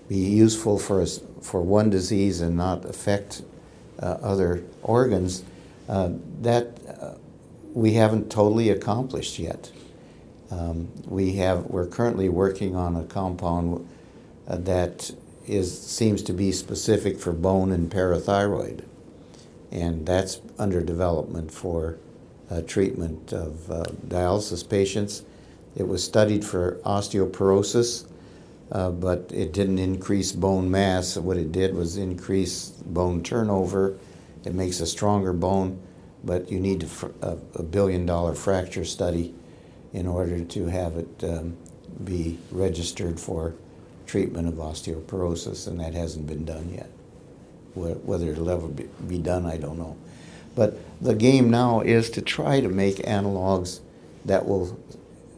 be useful for one disease and not affect other organs, that we haven't totally accomplished yet. We're currently working on a compound that seems to be specific for bone and parathyroid, and that's under development for treatment of dialysis patients. It was studied for osteoporosis, but it didn't increase bone mass. What it did was increase bone turnover. It makes a stronger bone, but you need a $1 billion fracture study in order to have it be registered for treatment of osteoporosis, and that hasn't been done yet. Whether it'll ever be done, I don't know. But the game now is to try to make analogs that will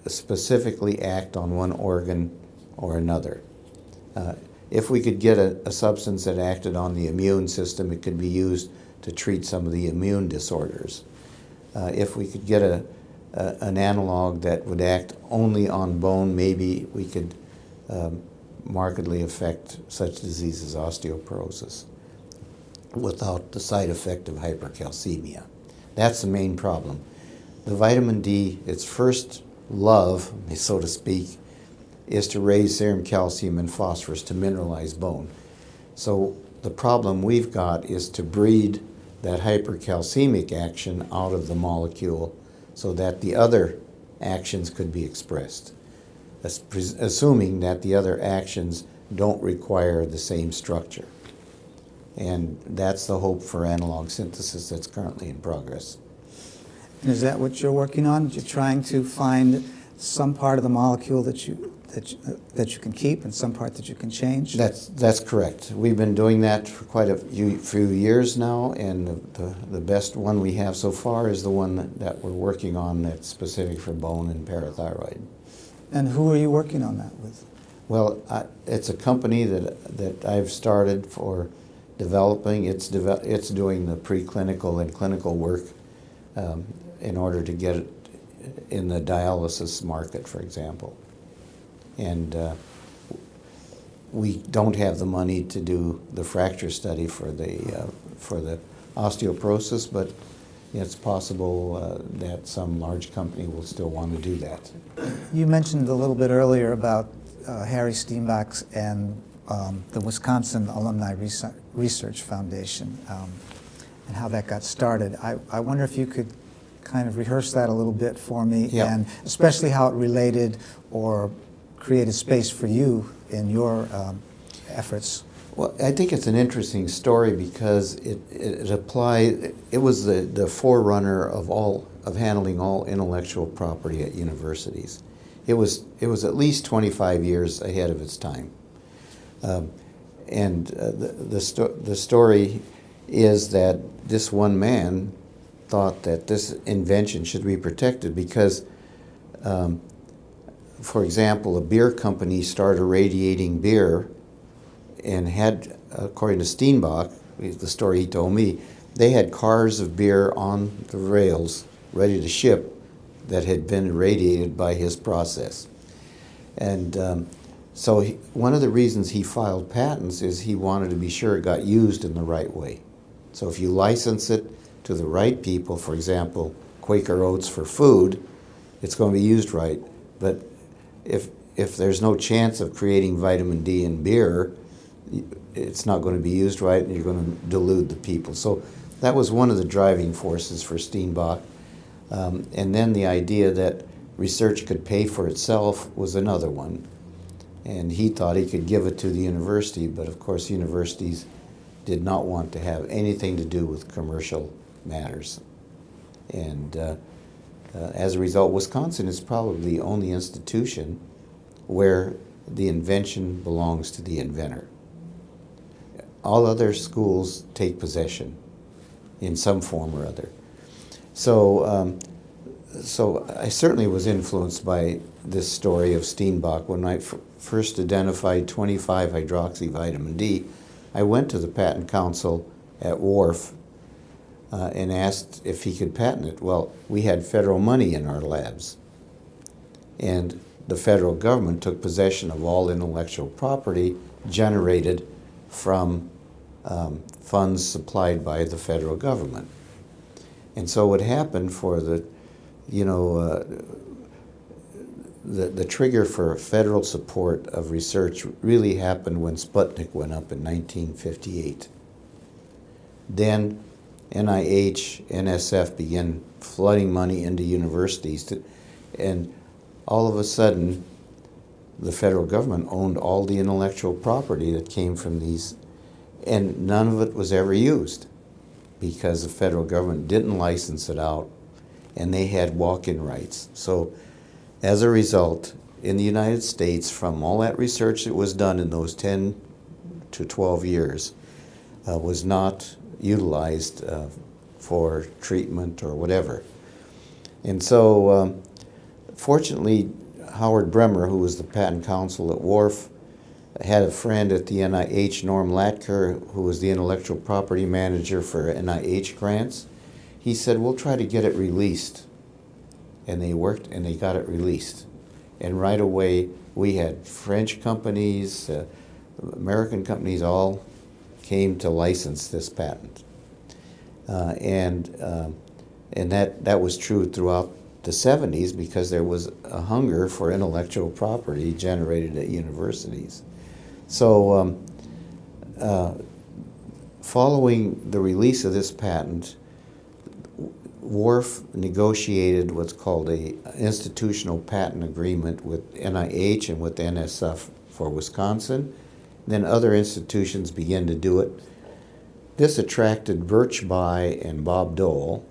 specifically act on one organ or another. If we could get a substance that acted on the immune system, it could be used to treat some of the immune disorders. If we could get an analog that would act only on bone, maybe we could markedly affect such disease as osteoporosis without the side effect of hypercalcemia. That's the main problem. The vitamin D, its first love, so to speak, is to raise serum calcium and phosphorus to mineralize bone. So the problem we've got is to breed that hypercalcemic action out of the molecule so that the other actions could be expressed, assuming that the other actions don't require the same structure. And that's the hope for analog synthesis that's currently in progress. And is that what you're working on? You're trying to find some part of the molecule that you can keep and some part that you can change? That's correct. We've been doing that for quite a few years now, and the best one we have so far is the one that we're working on that's specific for bone and parathyroid. And who are you working on that with? Well, it's a company that I've started for developing. It's doing the preclinical and clinical work in order to get it in the dialysis market, for example. And we don't have the money to do the fracture study for the osteoporosis, but it's possible that some large company will still want to do that. You mentioned a little bit earlier about Harry Steenbach and the Wisconsin Alumni Research Foundation and how that got started. I wonder if you could kind of rehearse that a little bit for me, Yeah. and especially how it related or created space for you in your efforts. Well, I think it's an interesting story because it applied. It was the forerunner of handling all intellectual property at universities. It was at least 25 years ahead of its time, and the story is that this one man thought that this invention should be protected because, for example, a beer company started irradiating beer and had, according to Steenbach, the story he told me, they had cars of beer on the rails ready to ship that had been irradiated by his process. And so one of the reasons he filed patents is he wanted to be sure it got used in the right way. So if you license it to the right people, for example, Quaker Oats for food, it's going to be used right. But if there's no chance of creating vitamin D in beer, it's not going to be used right, and you're going to delude the people. So that was one of the driving forces for Steenbach. And then the idea that research could pay for itself was another one. And he thought he could give it to the university, but of course universities did not want to have anything to do with commercial matters. And as a result, Wisconsin is probably the only institution where the invention belongs to the inventor. All other schools take possession in some form or other. So I certainly was influenced by this story of Steenbach. When I first identified 25-hydroxyvitamin D, I went to the patent council at Wharf and asked if he could patent it. Well, we had federal money in our labs, and the federal government took possession of all intellectual property generated from funds supplied by the federal government. And so what happened for the trigger for federal support of research really happened when Sputnik went up in 1958. Then NIH, NSF began flooding money into universities, and all of a sudden the federal government owned all the intellectual property that came from these, and none of it was ever used because the federal government didn't license it out, and they had walk-in rights. So as a result, in the United States, from all that research that was done in those 10 to 12 years, was not utilized for treatment or whatever. And so fortunately, Howard Bremer, who was the patent counsel at Wharf, had a friend at the NIH, Norm Latker, who was the intellectual property manager for NIH grants. He said, we'll try to get it released. And they worked and they got it released. And right away, we had French companies, American companies, all came to license this patent. And that was true throughout the 70s because there was a hunger for intellectual property generated at universities. So following the release of this patent, Wharf negotiated what's called an institutional patent agreement with NIH and with NSF for Wisconsin. Then other institutions began to do it. This attracted Birch Bayh and Bob Dole,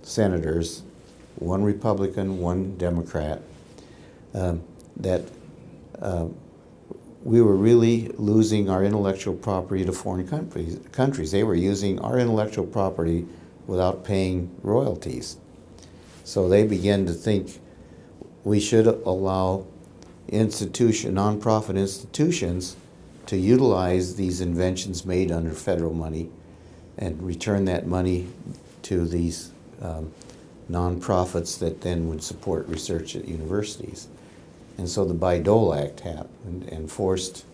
senators, one Republican, one Democrat, that we were really losing our intellectual property to foreign countries. They were using our intellectual property without paying royalties. So they began to think we should allow nonprofit institutions to utilize these inventions made under federal money and return that money to these nonprofits that then would support research at universities. And so the Bayh-Dole Act happened and forced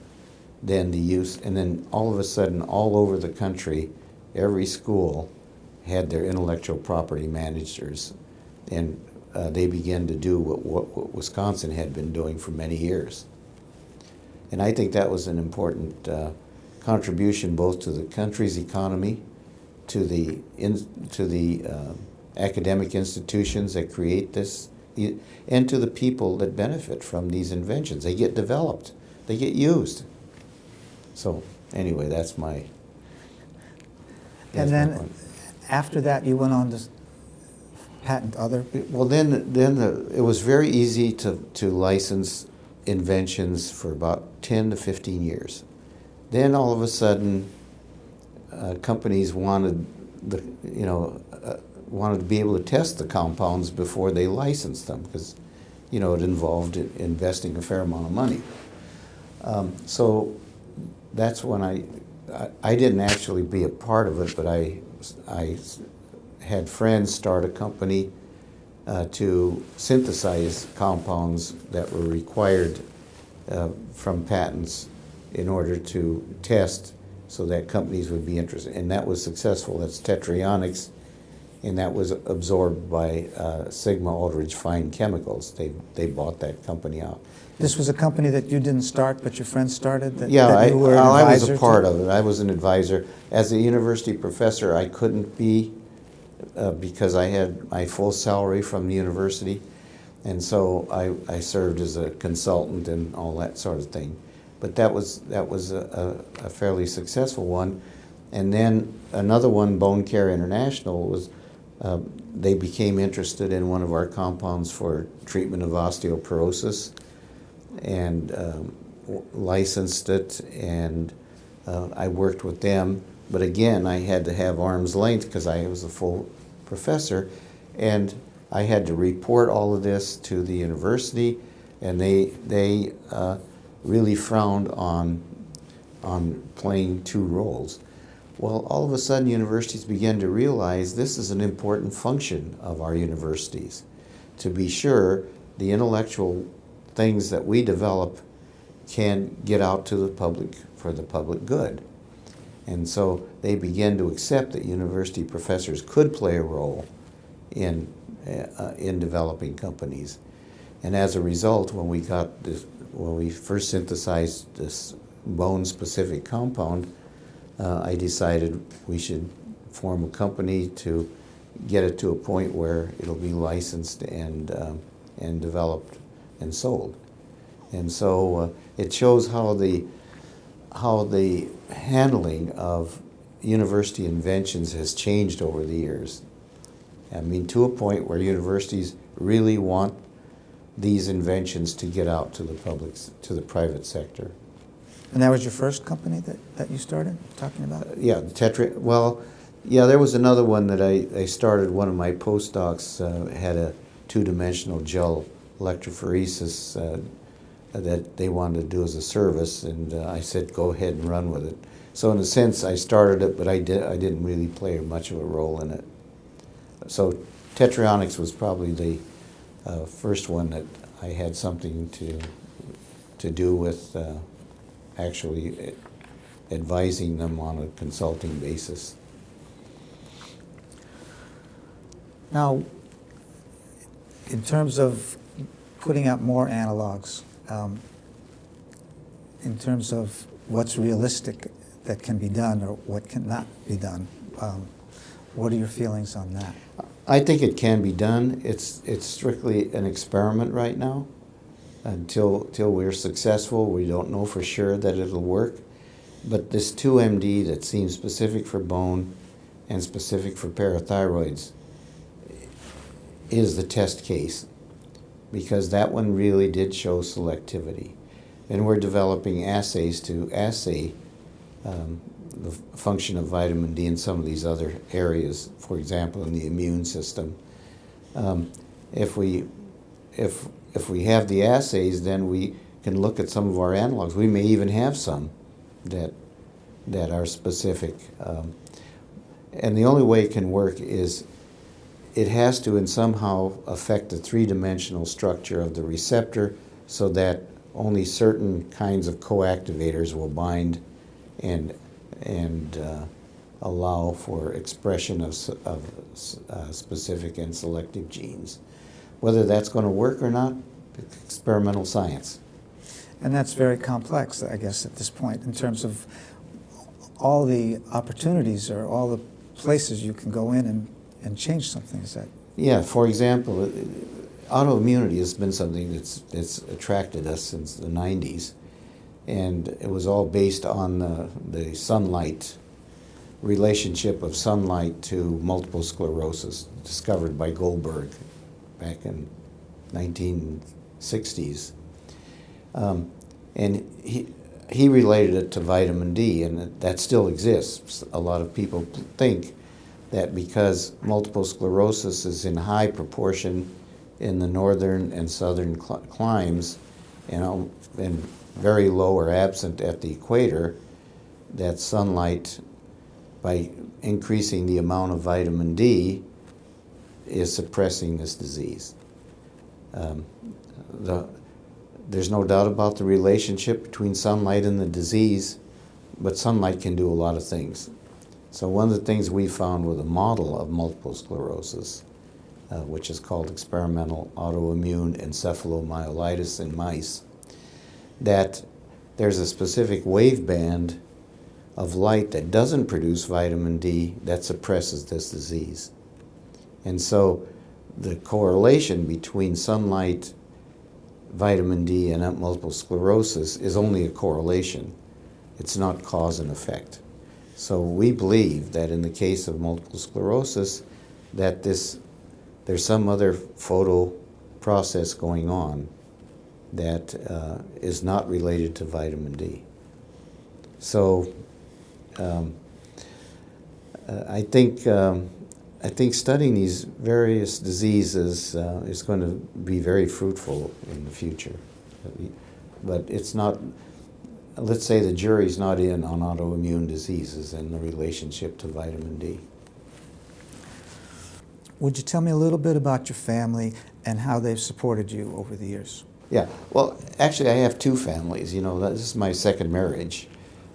then the use, and then all of a sudden all over the country, every school had their intellectual property managers, and they began to do what Wisconsin had been doing for many years. And I think that was an important contribution both to the country's economy, to the academic institutions that create this, and to the people that benefit from these inventions. They get developed, they get used. So anyway, that's my. And then after that, you went on to patent other. Well, then it was very easy to license inventions for about 10 to 15 years. Then all of a sudden, companies wanted wanted to be able to test the compounds before they licensed them, because it involved investing a fair amount of money. So that's when I didn't actually be a part of it, but I had friends start a company to synthesize compounds that were required from patents in order to test, so that companies would be interested. And that was successful. That's Tetraionics, and that was absorbed by Sigma Aldrich Fine Chemicals. They bought that company out. This was a company that you didn't start, but your friends started? I was a advisor part to? of it. I was an advisor. As a university professor, I couldn't be because I had my full salary from the university, and so I served as a consultant and all that sort of thing. But that was a fairly successful one. And then another one, Bone Care International, was they became interested in one of our compounds for treatment of osteoporosis, and licensed it, and I worked with them. But again, I had to have arm's length because I was a full professor, and I had to report all of this to the university, and they really frowned on playing two roles. Well, all of a sudden, universities began to realize this is an important function of our universities. To be sure, the intellectual things that we develop can get out to the public for the public good. And so they began to accept that university professors could play a role in developing companies. And as a result, when we first synthesized this bone-specific compound, I decided we should form a company to get it to a point where it'll be licensed and developed and sold. And so it shows how the handling of university inventions has changed over the years. I mean, to a point where universities really want these inventions to get out to the public, to the private sector. And that was your first company that you started talking about? Yeah, there was another one that I started. One of my postdocs had a two-dimensional gel electrophoresis that they wanted to do as a service, and I said, go ahead and run with it. So in a sense, I started it, but I didn't really play much of a role in it. So Tetraionics was probably the first one that I had something to do with actually advising them on a consulting basis. Now, in terms of putting out more analogs, in terms of what's realistic that can be done or what cannot be done, what are your feelings on that? I think it can be done. It's strictly an experiment right now. Until we're successful, we don't know for sure that it'll work. But this 2MD that seems specific for bone and specific for parathyroids is the test case, because that one really did show selectivity. And we're developing assays to assay the function of vitamin D in some of these other areas, for example, in the immune system. If we have the assays, then we can look at some of our analogs. We may even have some that are specific. And the only way it can work is it has to somehow affect the three-dimensional structure of the receptor, so that only certain kinds of coactivators will bind and allow for expression of specific and selective genes. Whether that's going to work or not, it's experimental science. And that's very complex, I guess, at this point, in terms of all the opportunities or all the places you can go in and change something. Is that? Yeah, for example, autoimmunity has been something that's attracted us since the 90s. And it was all based on the sunlight, relationship of sunlight to multiple sclerosis, discovered by Goldberg back in 1960s. And he related it to vitamin D, and that still exists. A lot of people think that because multiple sclerosis is in high proportion in the northern and southern climes, and very low or absent at the equator, that sunlight, by increasing the amount of vitamin D, is suppressing this disease. There's no doubt about the relationship between sunlight and the disease, but sunlight can do a lot of things. So one of the things we found with a model of multiple sclerosis, which is called experimental autoimmune encephalomyelitis in mice, that there's a specific wave band of light that doesn't produce vitamin D that suppresses this disease. And so the correlation between sunlight, vitamin D, and multiple sclerosis is only a correlation. It's not cause and effect. So we believe that in the case of multiple sclerosis, that there's some other photo process going on that is not related to vitamin D. So I think studying these various diseases is going to be very fruitful in the future. But it's not, let's say the jury's not in on autoimmune diseases and the relationship to vitamin D. Would you tell me a little bit about your family and how they've supported you over the years? Yeah, well, actually I have two families. You know, this is my second marriage.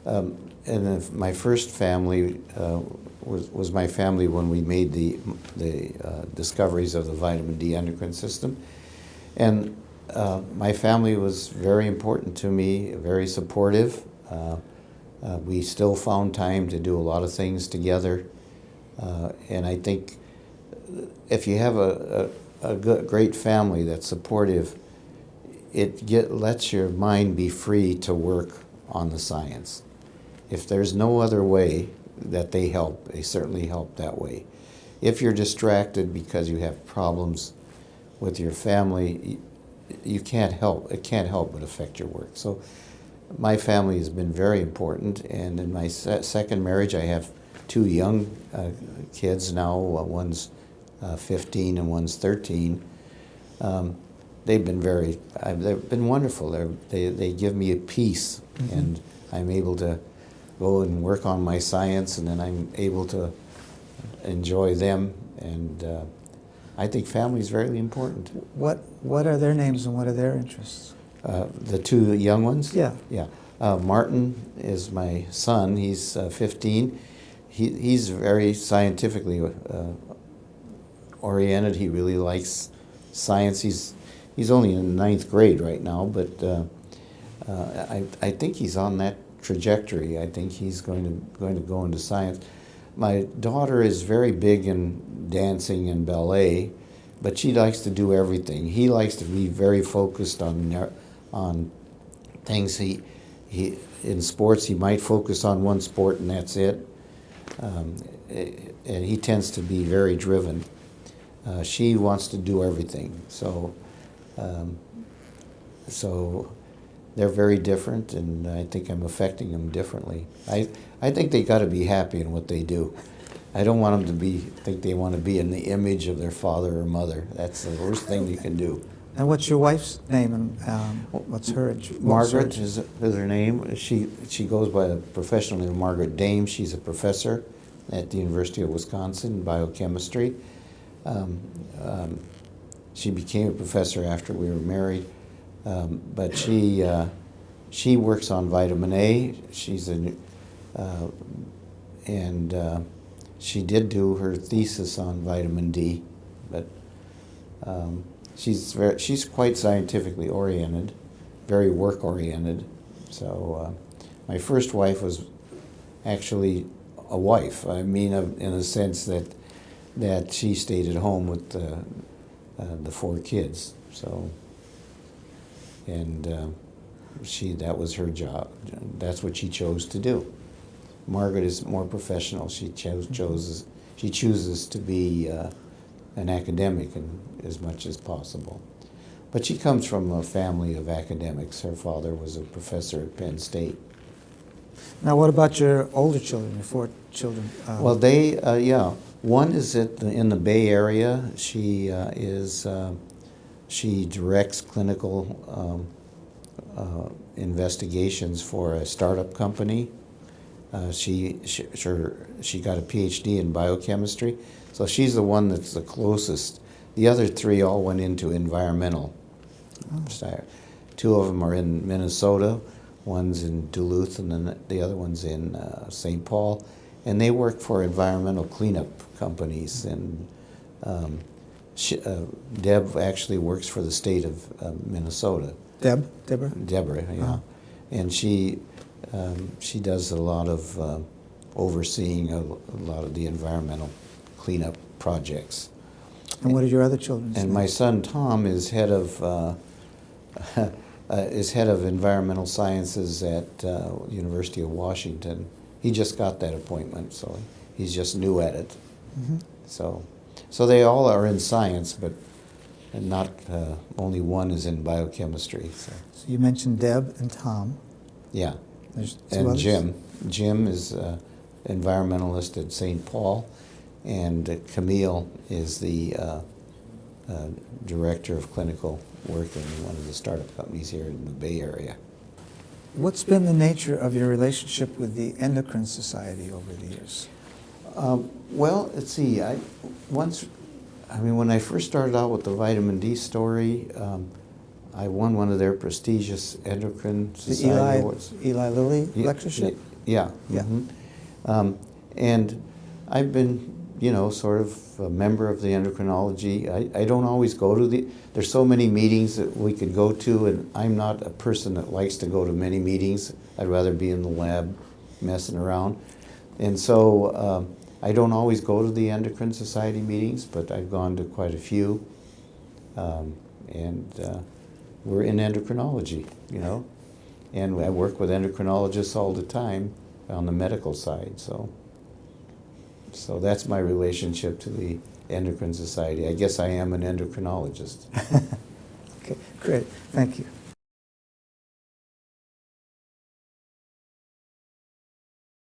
And my first family was my family when we made the discoveries of the vitamin D endocrine system. And my family was very important to me, very supportive. We still found time to do a lot of things together. And I think if you have a great family that's supportive, it lets your mind be free to work on the science. If there's no other way that they help, they certainly help that way. If you're distracted because you have problems with your family, it can't help but affect your work. So my family has been very important, and in my second marriage I have two young kids now. One's 15 and one's 13. They've been wonderful. They give me a peace, mm-hmm. and I'm able to go and work on my science, and then I'm able to enjoy them. And I think family is very important. What are their names and what are their interests? The two young ones? Yeah. Yeah. Martin is my son. He's 15. He's very scientifically oriented. He really likes science. He's only in ninth grade right now, but I think he's on that trajectory. I think he's going to go into science. My daughter is very big in dancing and ballet, but she likes to do everything. He likes to be very focused on things. He in sports he might focus on one sport and that's it. And he tends to be very driven. She wants to do everything. So they're very different, and I think I'm affecting them differently. I think they got to be happy in what they do. I don't want them to think they want to be in the image of their father or mother. That's the worst thing you can do. And what's your wife's name, and what's her? Margaret is her name. She goes by the professional name of Margaret Dame. She's a professor at the University of Wisconsin in biochemistry. She became a professor after we were married, but she works on vitamin A. She's and she did do her thesis on vitamin D, but she's quite scientifically oriented, very work oriented. So my first wife was actually a wife. I mean, in a sense that she stayed at home with the 4 kids. So, and that was her job. That's what she chose to do. Margaret is more professional. She chooses to be an academic as much as possible. But she comes from a family of academics. Her father was a professor at Penn State. Now, what about your older children, your 4 children? Well, they, one is in the Bay Area. She directs clinical investigations for a startup company. She got a PhD in biochemistry, so she's the one that's the closest. The other 3 all went into environmental. Oh. 2 of them are in Minnesota. One's in Duluth, and then the other one's in St. Paul, and they work for environmental cleanup companies. And Deb actually works for the state of Minnesota. Deborah, yeah, uh-huh. And she does a lot of overseeing a lot of the environmental cleanup projects. And what are your other children? And my son Tom is head of environmental sciences at University of Washington. He just got that appointment, so he's just new at it. Mm-hmm. So they all are in science, but not only one is in biochemistry. So you mentioned Deb and Tom. Yeah. There's 2 and others? Jim. Jim is environmentalist at St. Paul, and Camille is the director of clinical work in one of the startup companies here in the Bay Area. What's been the nature of your relationship with the Endocrine Society over the years? Well, let's see. When I first started out with the vitamin D story, I won one of their prestigious Endocrine Society awards. Eli Lilly lectureship? Yeah. Yeah. Mm-hmm. And I've been, sort of a member of the endocrinology. I don't always go to there's so many meetings that we could go to, and I'm not a person that likes to go to many meetings. I'd rather be in the lab messing around. And so I don't always go to the Endocrine Society meetings, but I've gone to quite a few. And we're in endocrinology, and I work with endocrinologists all the time on the medical side. So that's my relationship to the Endocrine Society. I guess I am an endocrinologist. Okay, great. Thank you.